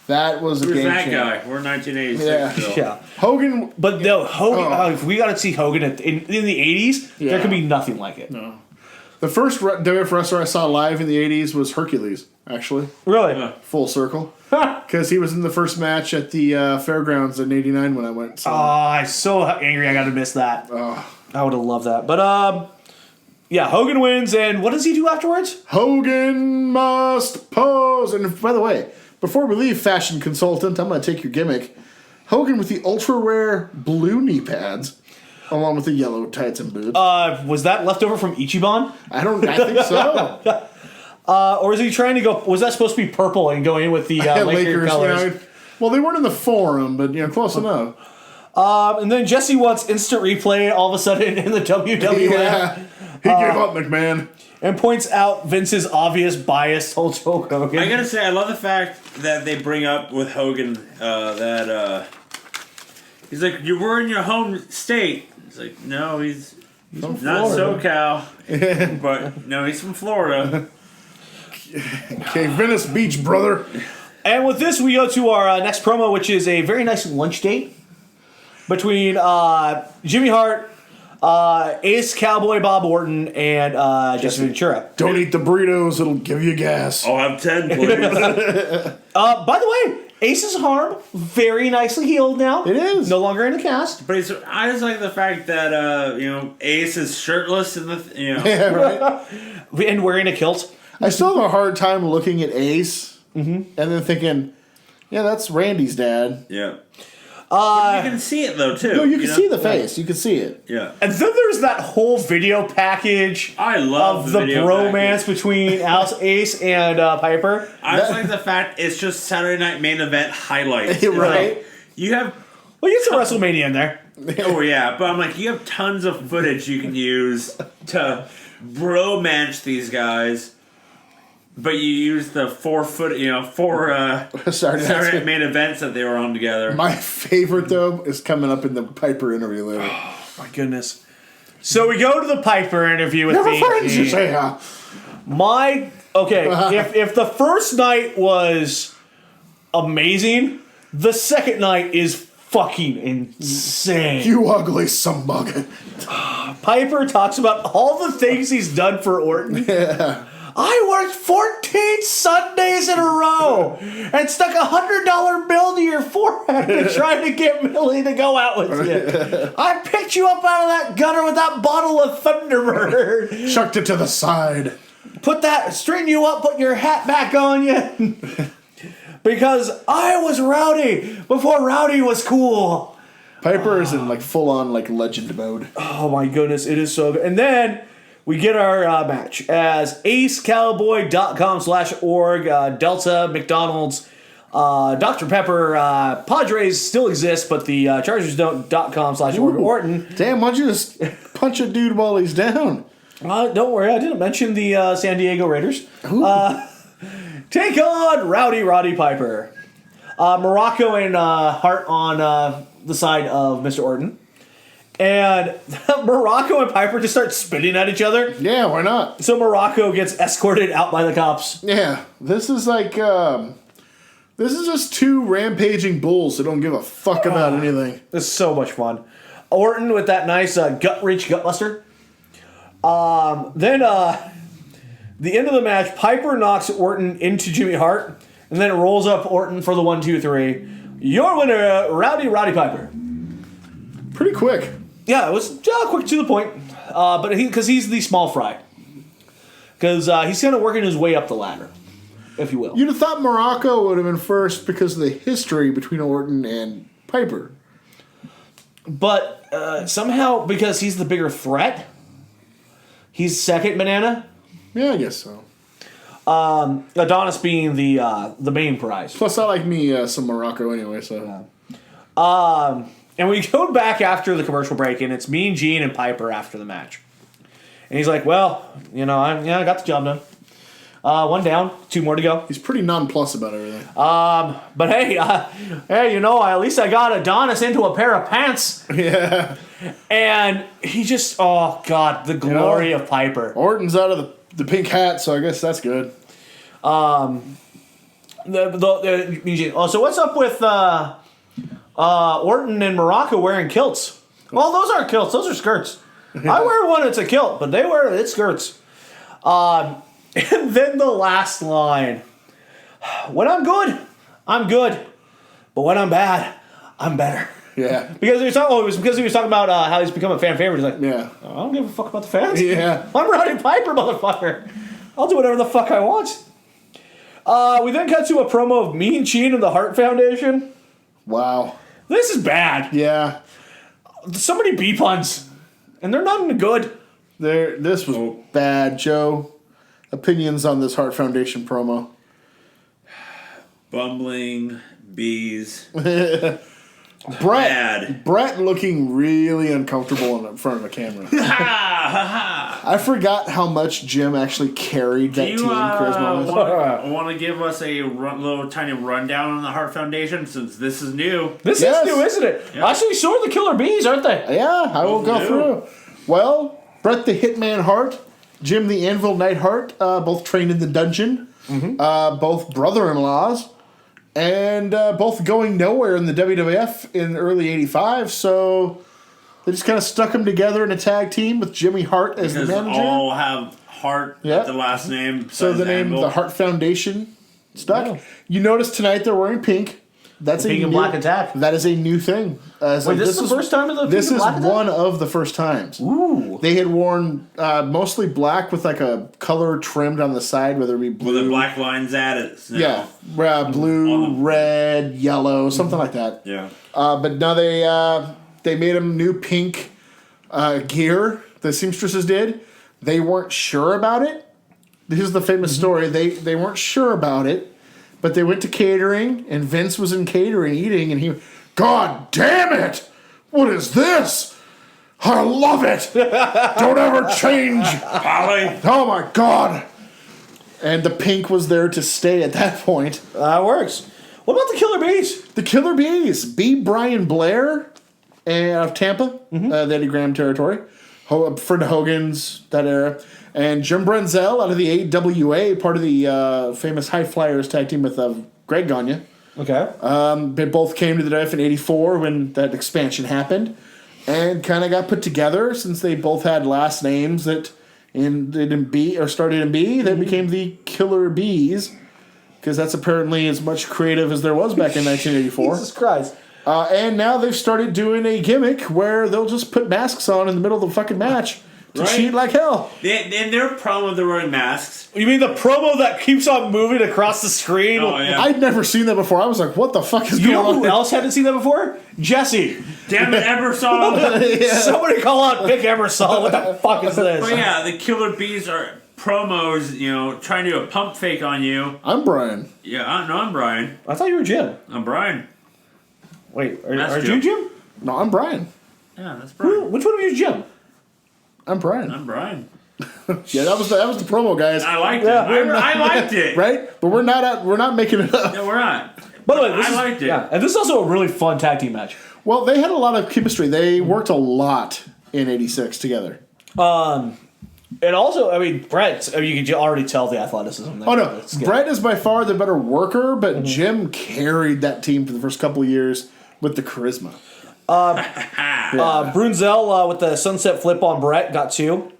That was a Who's game that changer. guy? We're 1986 Yeah. still. Yeah. Hogan. But no, Hogan, Oh. if we got to see Hogan in the 80s, there Yeah. could be nothing like it. No. The first WWF wrestler I saw live in the 80s was Hercules, actually. Really? Yeah. Full circle. Because he was in the first match at the fairgrounds in '89 when I went. So. Oh, I'm so angry I got to miss that. I would have loved that. But, yeah, Hogan wins, and what does he do afterwards? Hogan must pose. And by the way, before we leave, fashion consultant, I'm going to take your gimmick. Hogan with the ultra rare blue knee pads, along with the yellow tights and boots. Was that left over from Ichiban? I think so. Or is he trying to go... Was that supposed to be purple and going in with the Lakers colors? Well, they weren't in the forum, but close enough. And then Jesse wants instant replay all of a sudden in the WWE. Yeah. He gave up, McMahon. And points out Vince's obvious bias towards Hulk Hogan. I gotta say, I love the fact that they bring up with Hogan that he's like, you were in your home state. He's like, no, he's From not Florida. SoCal, but no, he's from Florida. Okay, Venice Beach, brother. And with this, we go to our next promo, which is a very nice lunch date between Jimmy Hart, Ace Cowboy Bob Orton, and Jesse Ventura. Don't eat the burritos, it'll give you gas. I'll have 10, please. By the way, Ace's arm very nicely healed now. It is. No longer in a cast. But I just like the fact that Ace is shirtless in the Yeah, right. And wearing a kilt. I still have a hard time looking at Ace and then thinking, yeah, that's Randy's dad. Yeah. You can see it though too. No, you can see the face. You can see it. Yeah. And then there's that whole video package I love of the video bromance package. between Ace and Piper. I just like the fact it's just Saturday Night Main Event highlights. Right. Like, you have Well, you get some WrestleMania in there. oh yeah, but I'm like you have tons of footage you can use to bromance these guys. But you use the four Saturday Night Main Events that they were on together. My favorite, though, is coming up in the Piper interview later. My goodness. So we go to the Piper interview with Never me. friends, you say, If the first night was amazing, the second night is fucking insane. You ugly sumbug. Piper talks about all the things he's done for Orton. Yeah. I worked 14 Sundays in a row and stuck a $100 bill to your forehead to try to get Millie to go out with you. I picked you up out of that gutter with that bottle of Thunderbird. Chucked it to the side. Straighten you up, put your hat back on you. Because I was rowdy before rowdy was cool. Piper is in full-on legend mode. Oh my goodness, it is so good. And then we get our match as acecowboy.com/org, Delta, McDonald's, Dr. Pepper, Padres still exist, but the Chargers don't.com/org Orton. Damn, why don't you just punch a dude while he's down? Don't worry, I didn't mention the San Diego Raiders. Take on Rowdy Roddy Piper. Morocco and Hart on the side of Mr. Orton. And Morocco and Piper just start spitting at each other. Yeah, why not? So Morocco gets escorted out by the cops. Yeah, this is this is just two rampaging bulls that don't give a fuck about anything. This is so much fun. Orton with that nice gut-reach gutbuster. Then the end of the match, Piper knocks Orton into Jimmy Hart, and then it rolls up Orton for the 1, 2, 3. Your winner, Rowdy Roddy Piper. Pretty quick. Yeah, it was quick to the point, but because he's the small fry. Because he's kind of working his way up the ladder, if you will. You'd have thought Morocco would have been first because of the history between Orton and Piper. But somehow, because he's the bigger threat, he's second banana. Yeah, I guess so. Adonis being the main prize. Plus, I like me some Morocco anyway, so. And we go back after the commercial break, and it's me and Gene and Piper after the match. And he's like, well, I got the job done. One down, 2 more to go. He's pretty nonplussed about everything. But hey, at least I got Adonis into a pair of pants. Yeah. And he just, oh, God, the glory of Piper. Orton's out of the pink hat, so I guess that's good. So what's up with Orton and Morocco wearing kilts? Well, those aren't kilts; those are skirts. I wear one; it's a kilt, but they wear it's skirts. And then the last line: "When I'm good, I'm good, but when I'm bad, I'm better." Yeah. Because he was talking about how he's become a fan favorite. He's like, Yeah. I don't give a fuck about the fans. Yeah. I'm Roddy Piper, motherfucker. I'll do whatever the fuck I want. We then cut to a promo of Mean Gene and the Hart Foundation. Wow. This is bad. Yeah. So many B puns, and they're not even good. This was bad, Joe. Opinions on this Hart Foundation promo? Bumbling bees. Brett looking really uncomfortable in front of the camera. I forgot how much Jim actually carried that team charisma. Want to give us a little tiny rundown on the Hart Foundation since this is new? This is new, isn't it? Yep. Actually, so are the Killer Bees, aren't they? Yeah, I will go through. Well, Brett the Hitman Hart, Jim the Anvil Knight Hart, both trained in the dungeon, both brother-in-laws. And both going nowhere in the WWF in early '85, so they just kind of stuck them together in a tag team with Jimmy Hart as the manager. All have Hart at the last name. So the name, the Hart Foundation, stuck. Yeah. You notice tonight they're wearing pink. That's pink and black attack. That is a new thing. Wait, this is the first time of the This is one of the first times. Ooh. They had worn mostly black with like a color trimmed on the side, whether it be blue. With the black lines added. Yeah, blue, red, yellow, something like that. Yeah. But now they made them new pink gear. The seamstresses did. They weren't sure about it. This is the famous story. They weren't sure about it. But they went to catering, and Vince was in catering eating, and he, God damn it! What is this? I love it! Don't ever change! Polly! Oh my God! And the pink was there to stay at that point. That works. What about the Killer Bees? The Killer Bees. B. Brian Blair out of Tampa, the Eddie Graham territory. Fred Hogan's, that era. And Jim Brunzell out of the AWA, part of the famous High Flyers tag team with Greg Gagne. Okay. They both came to the WWF in '84 when that expansion happened, and kind of got put together since they both had last names that started in B. They became the Killer Bees because that's apparently as much creative as there was back in 1984. Jesus Christ. And now they've started doing a gimmick where they'll just put masks on in the middle of the fucking match. To cheat like hell. In their promo, they're wearing masks. You mean the promo that keeps on moving across the screen? Oh, yeah. I'd never seen that before. I was like, what the fuck is going on? You know who else hadn't seen that before? Jesse. Damn it, Ebersol. Somebody call out Vic Ebersol. What the fuck is this? But yeah, the Killer Bees are promos, trying to do a pump fake on you. I'm Brian. Yeah, I'm Brian. I thought you were Jim. I'm Brian. Wait, are you Jim? No, I'm Brian. Yeah, that's Brian. Which one of you is Jim? I'm Brian. I'm Brian. Yeah, that was the promo, guys. I liked it. I liked it. Right? But we're not making it up. No, we're not. By the way, I liked it. Yeah, and this is also a really fun tag team match. Well, they had a lot of chemistry. They worked a lot in '86 together. And also, I mean, Brett, you could already tell the athleticism there. Oh, no. Brett is by far the better worker, but Jim carried that team for the first couple of years with the charisma. Brunzell with the sunset flip on Brett got 2.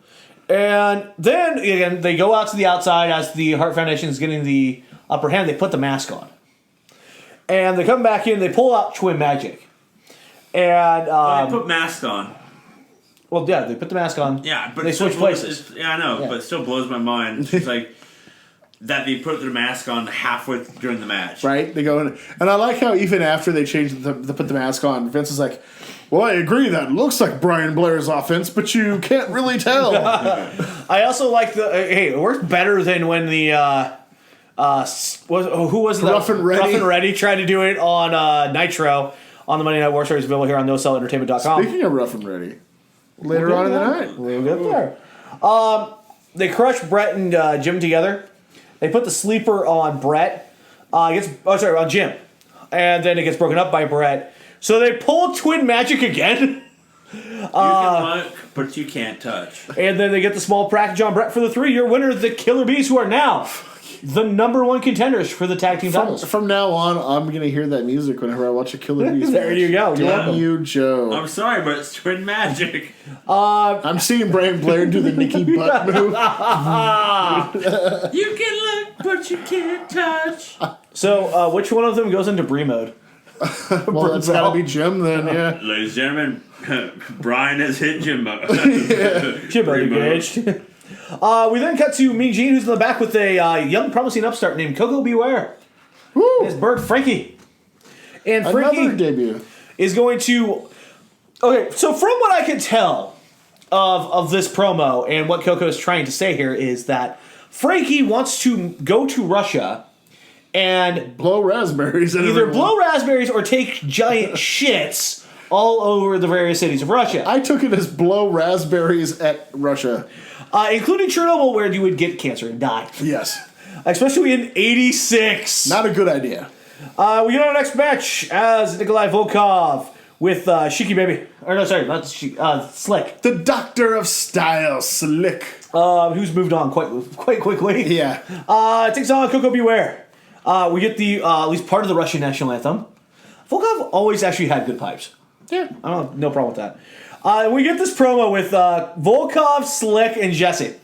And then, again, they go out to the outside as the Hart Foundation is getting the upper hand. They put the mask on. And they come back in, they pull out Twin Magic. And they put mask on. Well, yeah, they put the mask on. Yeah, but they switch places. Yeah, I know, but it still blows my mind. It's like that they put their mask on halfway during the match. Right? They go in. And I like how even after they changed they put the mask on, Vince is like, well, I agree that looks like Brian Blair's offense, but you can't really tell. I also like it worked better than when the who was the Rough and Ready tried to do it on Nitro on the Monday Night War Stories available here on NoCellEntertainment.com. Speaking of Rough and Ready, later on in the night. We'll get there. They crush Brett and Jim together. They put the sleeper on Brett. On Jim. And then it gets broken up by Brett. So they pull Twin Magic again. You can look, but you can't touch. And then they get the small package on Brett for the 3. Your winner, the Killer Bees, who are now the number 1 contenders for the tag team titles. From now on, I'm going to hear that music whenever I watch a Killer Bees. There you go. Damn you, Joe. I'm sorry, but it's Twin Magic. I'm seeing Brian Blair do the Nicky Butt move. You can look, but you can't touch. So, which one of them goes into Brie mode? Well, that's got to be Jim then, yeah. Ladies and gentlemen, Brian has hit Jim. Jim engaged. We then cut to Mean Gene, who's in the back with a young, promising upstart named Coco Beware. Woo! His bird, Frankie. And Frankie Another debut is going to... Okay, so from what I can tell of this promo and what Coco is trying to say here is that Frankie wants to go to Russia and Blow raspberries. At either everyone. blow raspberries or take giant shits all over the various cities of Russia. I took it as blow raspberries at Russia. Including Chernobyl, where you would get cancer and die. Yes. Especially in 86. Not a good idea. We get our next match as Nikolai Volkov with Shiki Baby. Or no, sorry, not Slick. The Doctor of Style, Slick. Who's moved on quite quickly. Yeah. Takes on Coco Beware. We get the at least part of the Russian national anthem. Volkov always actually had good pipes. Yeah. I don't have no problem with that. We get this promo with Volkov, Slick, and Jesse.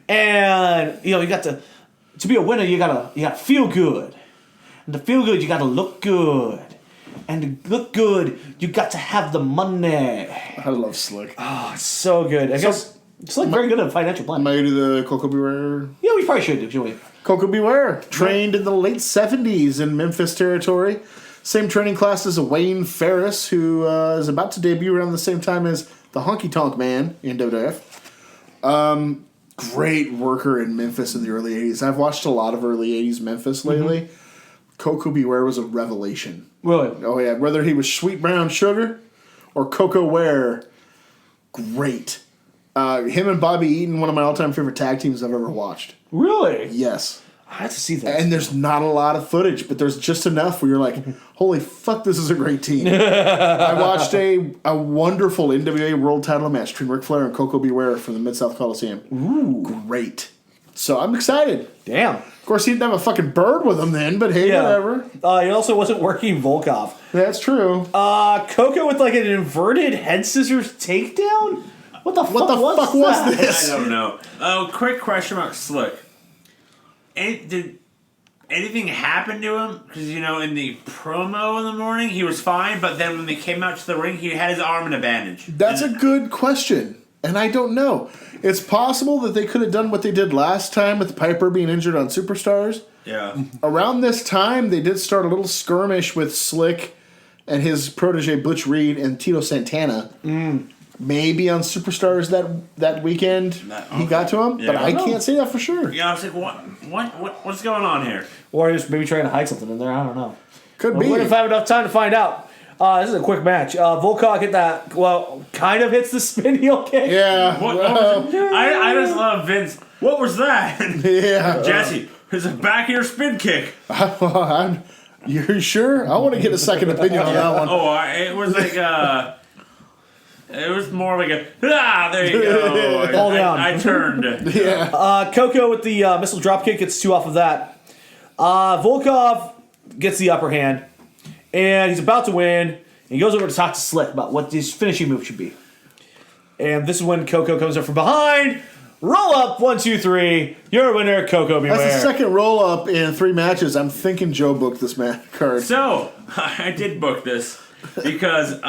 And you got to be a winner, you gotta feel good. And to feel good, you gotta look good. And to look good, you got to have the money. I love Slick. Oh, it's so good. I guess Slick very good at financial planning. Am I going to do the Coco Beware? Yeah, we probably should do, shouldn't we? Coco Beware, trained in the late 70s in Memphis territory. Same training class as Wayne Ferris, who is about to debut around the same time as the Honky Tonk Man in WWF. Great worker in Memphis in the early 80s. I've watched a lot of early 80s Memphis lately. Mm-hmm. Coco Beware was a revelation. Really? Oh, yeah. Whether he was Sweet Brown Sugar or Coco Ware, great. Him and Bobby Eaton, one of my all-time favorite tag teams I've ever watched. Really? Yes. I have to see that. And there's not a lot of footage, but there's just enough where you're like, holy fuck, this is a great team. I watched a wonderful NWA World Title match between Ric Flair and Coco Beware from the Mid-South Coliseum. Ooh. Great. So I'm excited. Damn. Of course, he didn't have a fucking bird with him then, but hey, whatever. He also wasn't working Volkov. That's true. Coco with like an inverted head scissors takedown? What the fuck was this? I don't know. Oh, quick question about Slick. Did anything happen to him? Because, in the promo in the morning, he was fine, but then when they came out to the ring, he had his arm in a bandage. That's a good question, and I don't know. It's possible that they could have done what they did last time with Piper being injured on Superstars. Yeah. Around this time, they did start a little skirmish with Slick and his protege Butch Reed and Tito Santana. Maybe on Superstars that weekend he got to him, but I can't say that for sure. Yeah, I was like, what's going on here? Or he's maybe trying to hide something in there. I don't know. Could be. We're going to have enough time to find out. This is a quick match. Volkov hit that, kind of hits the spin heel kick. Yeah. What was it? I just love Vince. What was that? Yeah. Jesse, it's a back ear spin kick. You sure? I want to get a second opinion on that one. Oh, it was like it was more like there you go. Fall down. I turned. Yeah. Coco with the missile dropkick gets 2 off of that. Volkov gets the upper hand, and he's about to win. And he goes over to talk to Slick about what his finishing move should be. And this is when Coco comes up from behind. Roll up, 1, 2, 3. You're a winner, Coco Beware. That's the second roll up in 3 matches. I'm thinking Joe booked this card. So I did book this because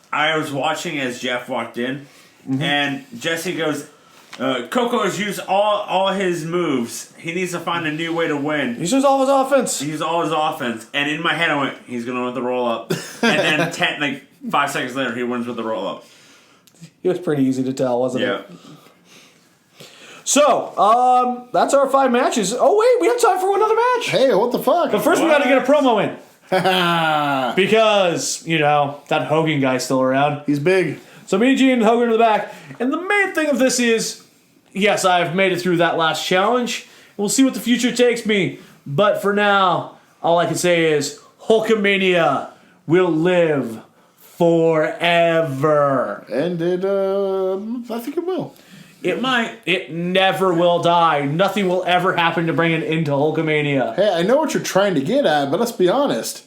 I was watching as Jeff walked in, and Jesse goes, Coco has used all his moves. He needs to find a new way to win. He used all his offense. He used all his offense. And in my head, I went, he's going to win with the roll-up. And then 5 seconds later, he wins with the roll-up. It was pretty easy to tell, wasn't it? Yeah. So, that's our 5 matches. Oh, wait, we have time for another match. Hey, what the fuck? But first, we got to get a promo in. Because, that Hogan guy's still around. He's big. So me, Gene, and Hogan in the back. And the main thing of this is, yes, I've made it through that last challenge. We'll see what the future takes me. But for now, all I can say is, Hulkamania will live forever. And I think it will. It might. It never will die. Nothing will ever happen to bring an end to Hulkamania. Hey, I know what you're trying to get at, but let's be honest.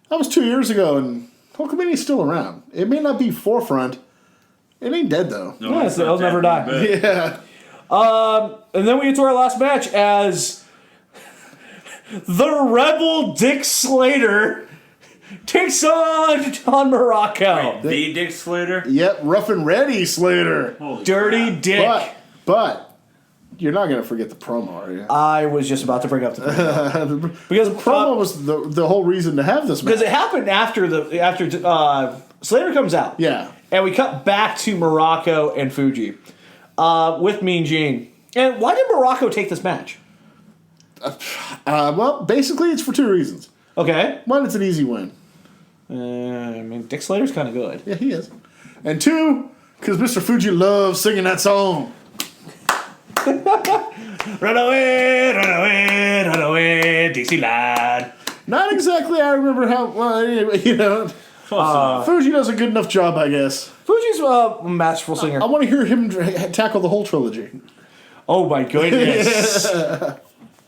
That was 2 years ago, and Hulkamania's still around. It may not be forefront. It ain't dead, though. No, Yeah, it's it'll not never dead, die. but- Yeah. And then we get to our last match as the Rebel Dick Slater takes on Morocco. The Dick Slater? Yep, rough and ready, Slater. Holy Dirty crap. Dick. But you're not going to forget the promo, are you? I was just about to bring up the promo. Because Promo was the whole reason to have this match. because it happened after Slater comes out. Yeah. And we cut back to Morocco and Fuji with Mean Gene. And why did Morocco take this match? Well, basically, it's for two reasons. Okay. One, it's an easy win. I mean, Dick Slater's kind of good. Yeah, he is. And two, because Mr. Fuji loves singing that song. Run away, run away, run away, Dixieland. Not exactly. I remember how. Well, anyway, Fuji does a good enough job, I guess. Fuji's a masterful singer. I want to hear him tackle the whole trilogy. Oh my goodness.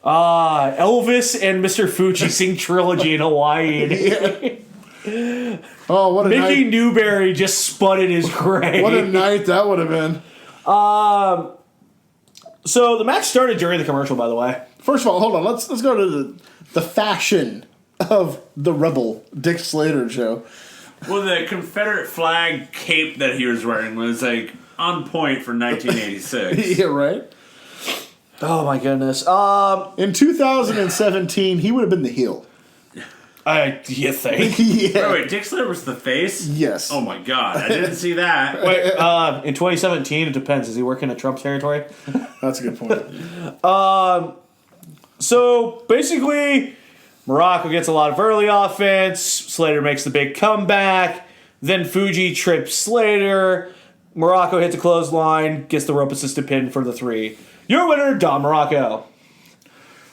Elvis and Mr. Fuji sing trilogy in Hawaii. Oh, what a Mickey night! Newberry just spun in his grave. What a night that would have been. So the match started during the commercial, by the way. First of all, hold on. Let's go to the fashion of the Rebel Dick Slater show. Well, the Confederate flag cape that he was wearing was like on point for 1986. Yeah, right. Oh my goodness. In 2017, he would have been the heel. You think? Yeah. Wait, Dick Slater was the face? Yes. Oh my god, I didn't see that. Wait, in 2017, it depends. Is he working at Trump territory? That's a good point. So basically, Morocco gets a lot of early offense. Slater makes the big comeback. Then Fuji trips Slater. Morocco hits a clothesline, gets the rope assisted pin for the 3. Your winner, Don Morocco.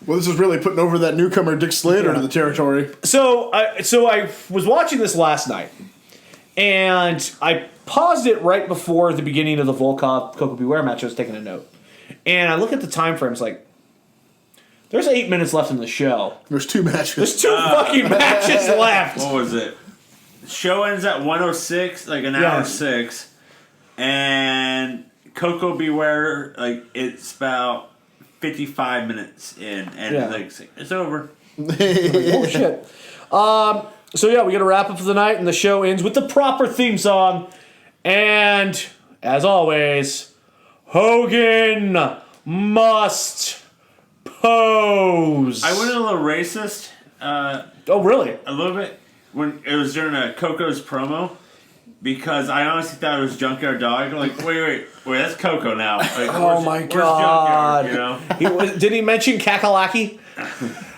Well, this is really putting over that newcomer Dick Slater to the territory. So I was watching this last night, and I paused it right before the beginning of the Volkov Coco Beware match. I was taking a note, and I look at the time frames like, there's 8 minutes left in the show. There's 2 matches. There's 2 fucking matches left. What was it? The show ends at 1:06, like an hour 6, and Coco Beware, like it's about 55 minutes in, and like it's over. Oh shit. So yeah, we got to wrap up for the night, and the show ends with the proper theme song. And as always, Hogan must pose. I went a little racist. Oh really? A little bit when it was during a Coco's promo. Because I honestly thought it was Junkyard Dog. Like, wait, that's Coco now. Like, Oh my god! Junkyard, you know? Did he mention Kakalaki?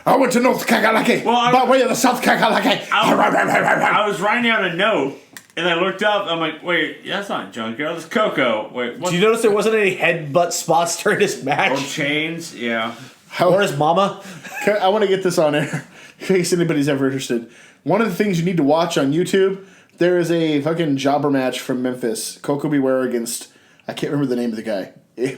I went to North Kakalaki, by way of the South Kakalaki. I was writing down a note, and I looked up. I'm like, wait, that's not Junkyard. That's Coco. Wait, what? Did you notice there wasn't any headbutt spots during this Or match? chains? Yeah. Or his mama? I want to get this on air in case anybody's ever interested. One of the things you need to watch on YouTube, there is a fucking jobber match from Memphis. Coco Beware against, I can't remember the name of the guy.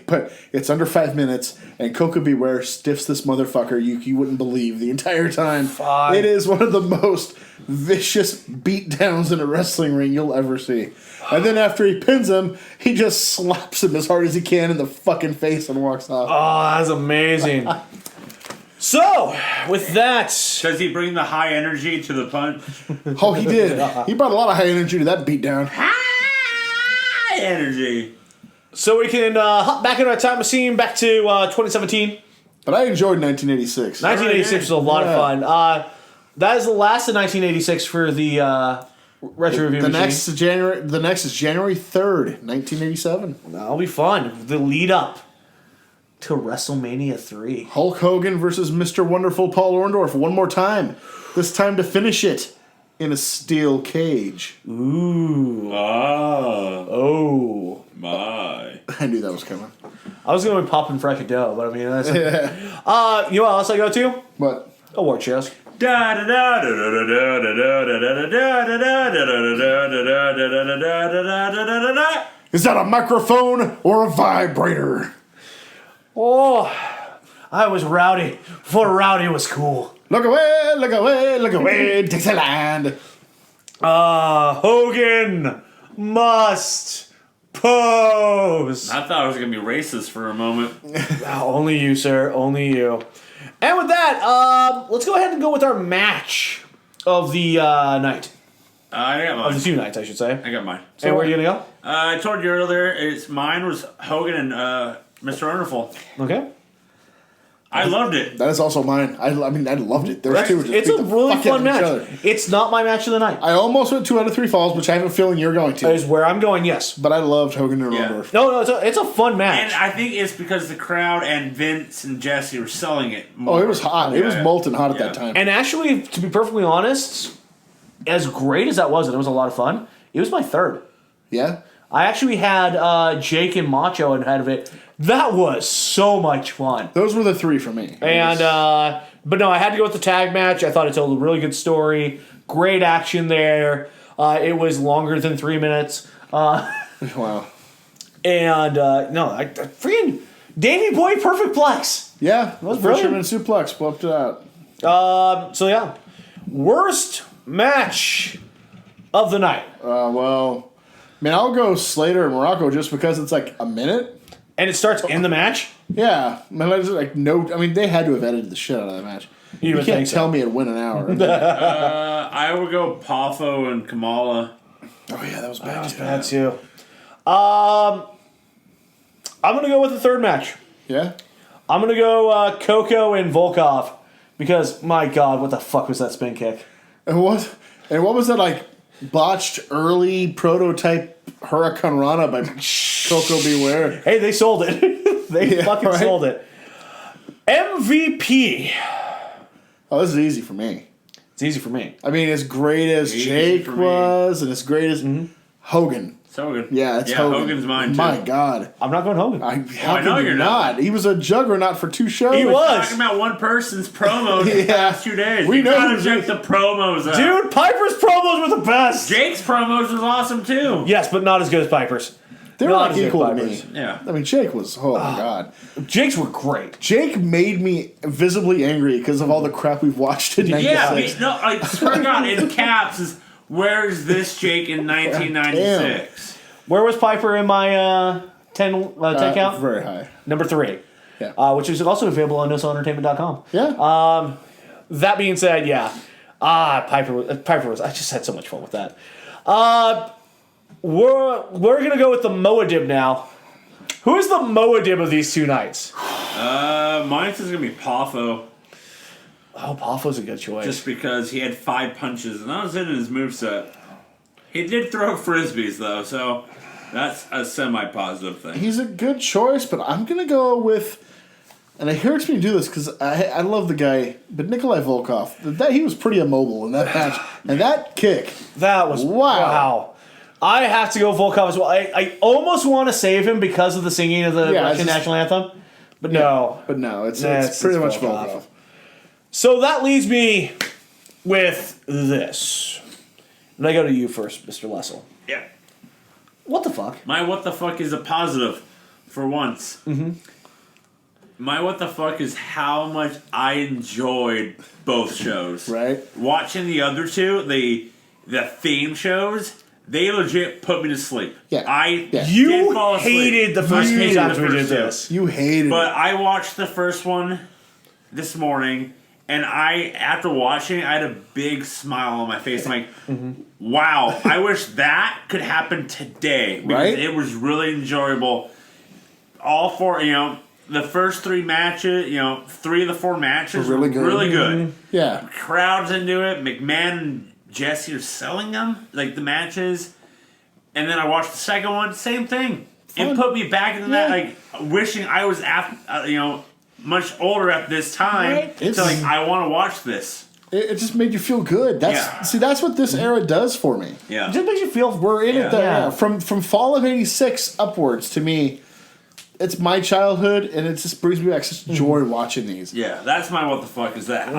But it's under 5 minutes, and Coco Beware stiffs this motherfucker you wouldn't believe the entire time. Fuck. It is one of the most vicious beatdowns in a wrestling ring you'll ever see. And then after he pins him, he just slaps him as hard as he can in the fucking face and walks off. Oh, that's amazing. So, with that, Does he bring the high energy to the punch? Oh, he did. He brought a lot of high energy to that beatdown. High energy. so we can hop back in our time machine back to 2017. But I enjoyed 1986. 1986 was a lot of fun. That is the last of 1986 for the retro review The machine. next is January 3rd, 1987. That'll be fun. The lead up to WrestleMania 3. Hulk Hogan versus Mr. Wonderful Paul Orndorff one more time. This time to finish it in a steel cage. Ooh. Oh. My. I knew that was coming. I was going to be popping fresh dough, but I mean, that's. You know what else I go to? What? Award shows. Is that a microphone or a vibrator? Oh, I was rowdy before rowdy was cool. Look away, look away, look away, Dixieland. Hogan must pose. I thought I was going to be racist for a moment. Only you, sir. Only you. And with that, let's go ahead and go with our match of the night. I got Of the mine. 2 nights, I should say. I got mine. And where are you going to I told you earlier, mine was Hogan and Mr. Wonderful. go? Okay. I loved it. That is also mine. I mean, I loved it. Those two were just It's beat a the really fuck out fun of each match. other. It's not my match of the night. I almost went 2 out of 3 falls, which I have a feeling you're going to. That is where I'm going, yes. But I loved Hogan and Yeah. Orndorff. No, it's a fun match. And I think it's because the crowd and Vince and Jesse were selling it more. Oh, it was hot. It was molten hot at Yeah. that time. And actually, to be perfectly honest, as great as that was, and it was a lot of fun, it was my third. Yeah? I actually had Jake and Macho ahead of it. That was so much fun. Those were the 3 for me. And but no, I had to go with the tag match. I thought it told a really good story. Great action there. It was longer than 3 minutes. Wow. And no, I freaking Davey Boy Perfect Plex. Yeah, that was brilliant. Fisherman suplex. Flipped it out. So yeah, worst match of the night, Well, I mean, I'll go Slater and Morocco just because it's like a minute. and it starts in the match. Yeah, I mean, I just, like no. I mean, they had to have edited the shit out of that match. You You would can't think so. tell me it went an hour. I would go Poffo and Kamala. Oh yeah, that was bad. too. That too. I'm gonna go with the third match. Yeah. I'm gonna go Coco and Volkov because my God, what the fuck was that spin kick? And what was that like botched early prototype Hurricane Rana by Coco Beware? Hey, they sold it. They Yeah, fucking right. sold it. MVP. Oh, this is easy for me. It's easy for me. I mean, as great as Easy Jake for me. was, and as great as Hogan. So good. Yeah, it's Hogan. Hogan's mine too. My God. I'm not going Hogan. How I know can you you're not? He was a juggernaut for 2 shows. He was. Talking about one person's promos the Yeah. past 2 days. We You know gotta who's check it. the promos out. Dude, Piper's promos were the best. Jake's promos was awesome too. Yes, but not as good as Piper's. They were Not like as good equal to Piper's. me. Yeah. I mean, Jake was, oh my God. Jake's were great. Jake made me visibly angry because of all the crap we've watched in Yeah, 96. no, I swear to God, in caps is where's this Jake in 1996? Where was Piper in my 10 count? Very high. Number 3. Yeah. Which is also available on NoSellEntertainment.com. Yeah. That being said, yeah. Piper was. I just had so much fun with that. We're gonna go with the Moadib now. Who is the Moadib of these 2 nights? Mine's is gonna be Poffo, Oh, Poffo's a good choice. just because he had 5 punches and that was it in his moveset. He did throw frisbees though, so that's a semi-positive thing. He's a good choice, but I'm going to go with, and it hurts me to do this because I love the guy, but Nikolai Volkov, he was pretty immobile in that match. And that kick, That was Wow. I have to go Volkov as well. I almost want to save him because of the singing of the Yeah, Russian it's just- national anthem, but no. but no, it's It's pretty much Volkov. Volkov. So that leaves me with this. And I go to you first, Mr. Lessel. Yeah. What the fuck? My what the fuck is a positive for once. Mm-hmm. My what the fuck is how much I enjoyed both shows. Right? Watching the other two, the theme shows, they legit put me to sleep. Yeah. I Yeah. You did fall asleep. hated the first I few hated times the we did first two. this. You hated But it. I watched the first one this morning, and after watching it, I had a big smile on my face. I'm like, wow, I wish that could happen today. Because Right? it was really enjoyable. All 4, the first 3 matches, 3 of the 4 matches Were were really good. really good. Yeah. Crowds into it. McMahon and Jesse are selling them, like the matches. And then I watched the second one, same thing. Fun. It put me back into that, Yeah. like, wishing I was, much older at this time. Right. It's like, I want to watch this. It just made you feel good. See, that's what this era does for me. Yeah. It just makes you feel We're in it. Yeah. From fall of '86 upwards, to me, it's my childhood, and it just brings me back such joy watching these. Yeah, that's my what the fuck is that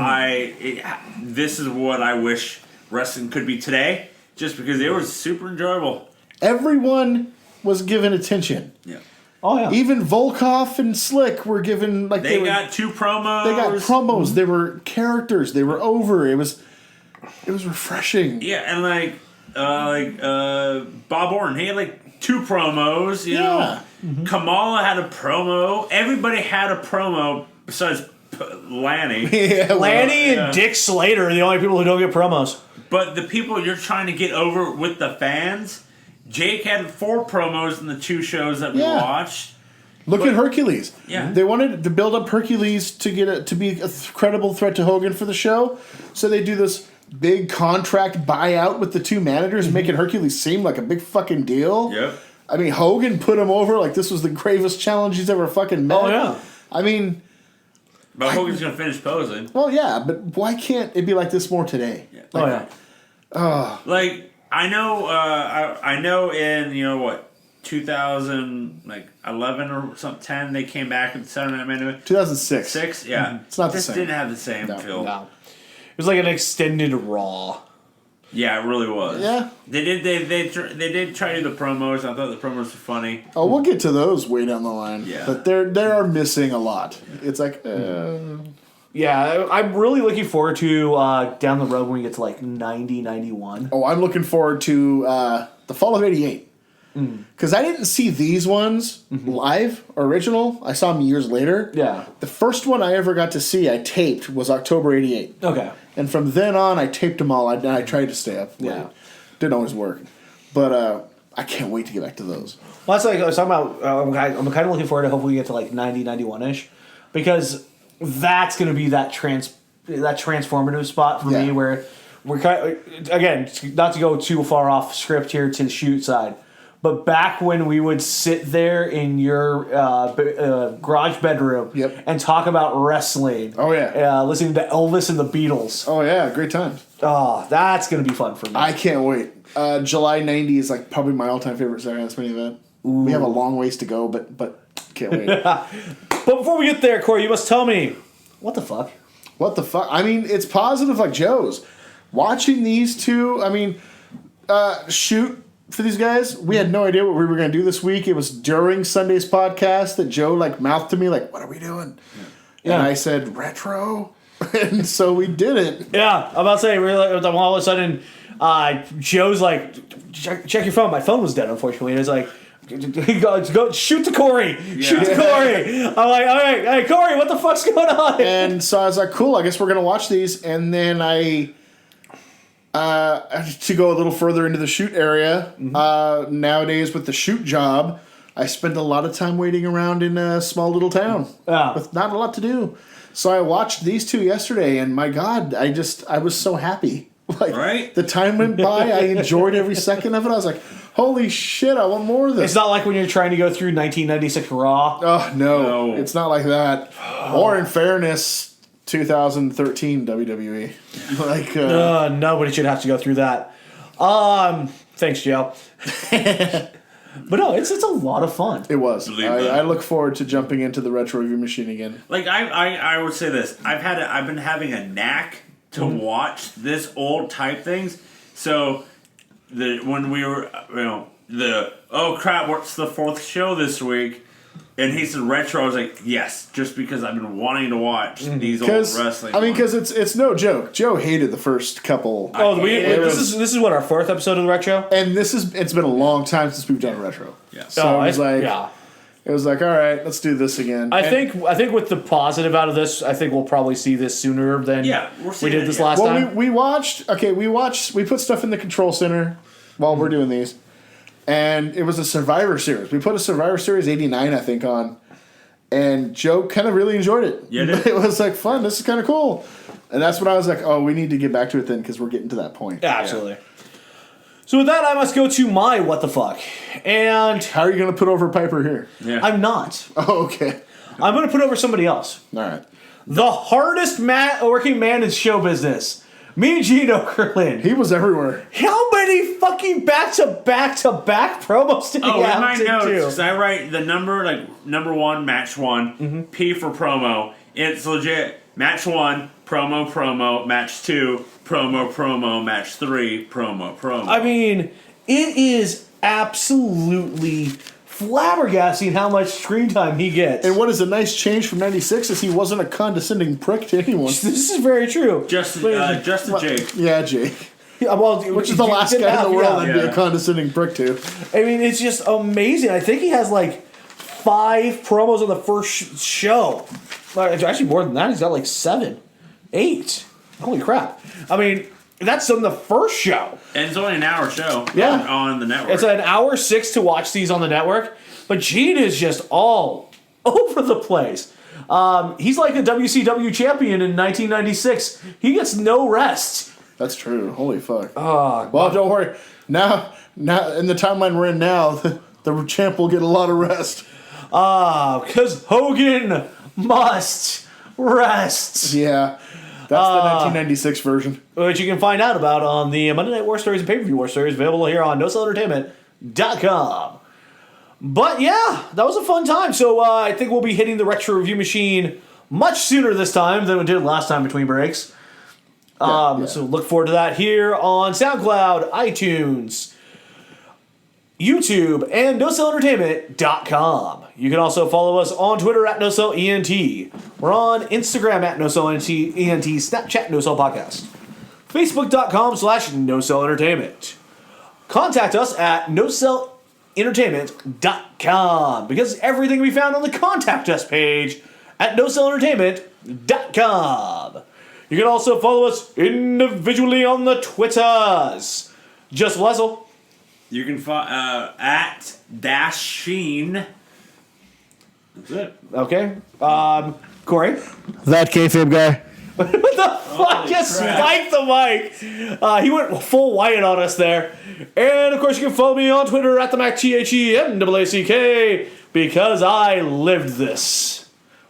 this is what I wish wrestling could be today, just because it was super enjoyable. Everyone was given attention. Yeah. Oh yeah. Even Volkov and Slick were given like They got 2 promos. They got promos. They were characters. They were over. It was refreshing. Yeah, and Bob Orton, he had like 2 promos, you know. Kamala had a promo. Everybody had a promo besides Lanny. Yeah, Lanny and Dick Slater are the only people who don't get promos. But the people you're trying to get over with the fans, Jake had 4 promos in the 2 shows that we watched. Look at Hercules. Yeah. They wanted to build up Hercules to be a credible threat to Hogan for the show, so they do this big contract buyout with the two managers, making Hercules seem like a big fucking deal. Yep. I mean, Hogan put him over like this was the gravest challenge he's ever fucking met. Oh, yeah. I mean, But Hogan's gonna finish posing. well, yeah, but why can't it be like this more today? Yeah. Oh, yeah. Like I know, I know in 2011 or something 10 they came back with the Saturday Night Main Event. 2006. 6, yeah. It's not the Just same. didn't have the same feel. No. It was like an extended Raw. Yeah, it really was. Yeah. They did try to do the promos. I thought the promos were funny. Oh, we'll get to those way down the line. Yeah. But they are missing a lot. It's like, Yeah, I'm really looking forward to down the road when we get to like 90, 91. oh, I'm looking forward to the fall of '88. Because I didn't see these ones live, original. I saw them years later. Yeah. The first one I ever got to see, I taped, was October '88. Okay. And from then on, I taped them all. I tried to stay up. Yeah. Didn't always work. But I can't wait to get back to those. Well, that's like I was talking about. I'm kind of looking forward to hopefully get to like 90, 91-ish. Because that's going to be that transformative spot for Yeah. me where we're again, not to go too far off script here to the shoot side. But back when we would sit there in your garage bedroom Yep. and talk about wrestling. Oh, yeah. Listening to Elvis and the Beatles. Oh, yeah. Great times. Oh, that's going to be fun for me. I can't wait. July 90 is like probably my all-time favorite Saturday Night Main Event. We have a long ways to go, but can't wait. But before we get there, Corey, you must tell me, what the fuck? What the fuck? I mean, it's positive like Joe's. Watching these two, I mean, shoot for these guys, we had no idea what we were going to do this week. It was during Sunday's podcast that Joe mouthed to me what are we doing? Yeah. And I said, retro. And so we did it. Yeah, I'm about to say, all of a sudden, Joe's like, check your phone. My phone was dead, unfortunately. And it's like, go shoot to Corey. Shoot to Corey. I'm like, all right, hey, Corey, what the fuck's going on? And so I was like, cool, I guess we're going to watch these. And then I to go a little further into the shoot area, nowadays with the shoot job, I spend a lot of time waiting around in a small little town with not a lot to do. So I watched these two yesterday, and my God, I was so happy. Right? The time went by, I enjoyed every second of it. I was like, holy shit, I want more of this. It's not like when you're trying to go through 1996 Raw. Oh, no, it's not like that. Or in fairness, 2013 WWE. Nobody should have to go through that. Thanks, Joe. But no, it's a lot of fun. It was. Believe that. I look forward to jumping into the retro review machine again. Like I would say this. I've been having a knack to watch this old type things. So when we were oh crap, what's the fourth show this week? And he said retro. I was like, yes, just because I've been wanting to watch these old wrestling. I mean, because it's no joke. Joe hated the first couple. This is what, our fourth episode of the retro? And it's been a long time since we've done retro. Yeah. So it was like, all right, let's do this again. I think with the positive out of this, I think we'll probably see this sooner than we did this last time. We put stuff in the control center while we're doing these. And it was a Survivor Series. We put a Survivor Series 89, I think, on. And Joe kind of really enjoyed it. Yeah, did. It was like fun. This is kind of cool. And that's when I was like, oh, we need to get back to it then because we're getting to that point. Yeah, absolutely. So with that, I must go to my what the fuck. And how are you going to put over Piper here? Yeah. I'm not. Oh, okay. I'm going to put over somebody else. All right. The hardest working man in show business. Me, Gene Okerlund. He was everywhere. How many fucking back-to-back promos did he in have my to notes, do? because I write the number one, match one, P for promo. It's legit. Match one, promo, match two, promo, match three, promo. I mean, it is absolutely flabbergasting how much screen time he gets. And what is a nice change from 96 is he wasn't a condescending prick to anyone. This is very true. Just to Jake. Yeah, Jake. Yeah, well, which is the last guy in the world I'd be a condescending prick to. I mean, it's just amazing. I think he has like 5 promos on the first show. Actually, more than that. He's got like 7, 8. Holy crap. I mean, that's on the first show. And it's only an hour show on the network. It's an hour 6 to watch these on the network. But Gene is just all over the place. He's like a WCW champion in 1996. He gets no rest. That's true. Holy fuck. Well, don't worry. Now, in the timeline we're in now, the champ will get a lot of rest. Because Hogan must rest. Yeah. That's the 1996 version. Which you can find out about on the Monday Night War Stories and Pay-Per-View War Stories, available here on NoCellEntertainment.com. But yeah, that was a fun time. So I think we'll be hitting the Retro Review Machine much sooner this time than we did last time between breaks. So look forward to that here on SoundCloud, iTunes, YouTube, and NoCellEntertainment.com. You can also follow us on Twitter at NoCellENT. We're on Instagram at NoCellENT, Snapchat NoCellPodcast, Facebook.com/NoCellEntertainment. Contact us at NoCellEntertainment.com because everything we found on the Contact Us page at NoCellEntertainment.com. You can also follow us individually on the Twitters. Just Wessel. You can at Dasheen. That's it. Okay. Corey. That kayfabe guy. What the fuck? Just spiked the mic. He went full white on us there. And of course, you can follow me on Twitter at the MacTheMACK because I lived this.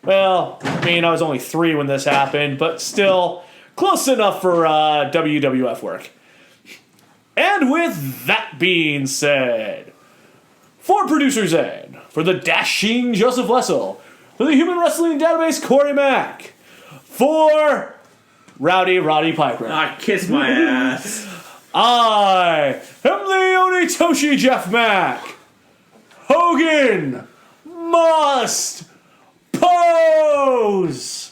Well, I mean, I was only 3 when this happened, but still close enough for WWF work. And with that being said, for Producer Ed, for the dashing Joseph Wessel, for the Human Wrestling Database Corey Mack, for Rowdy Roddy Piper. Kiss my ass. I am the Onitoshi Jeff Mack. Hogan must pose.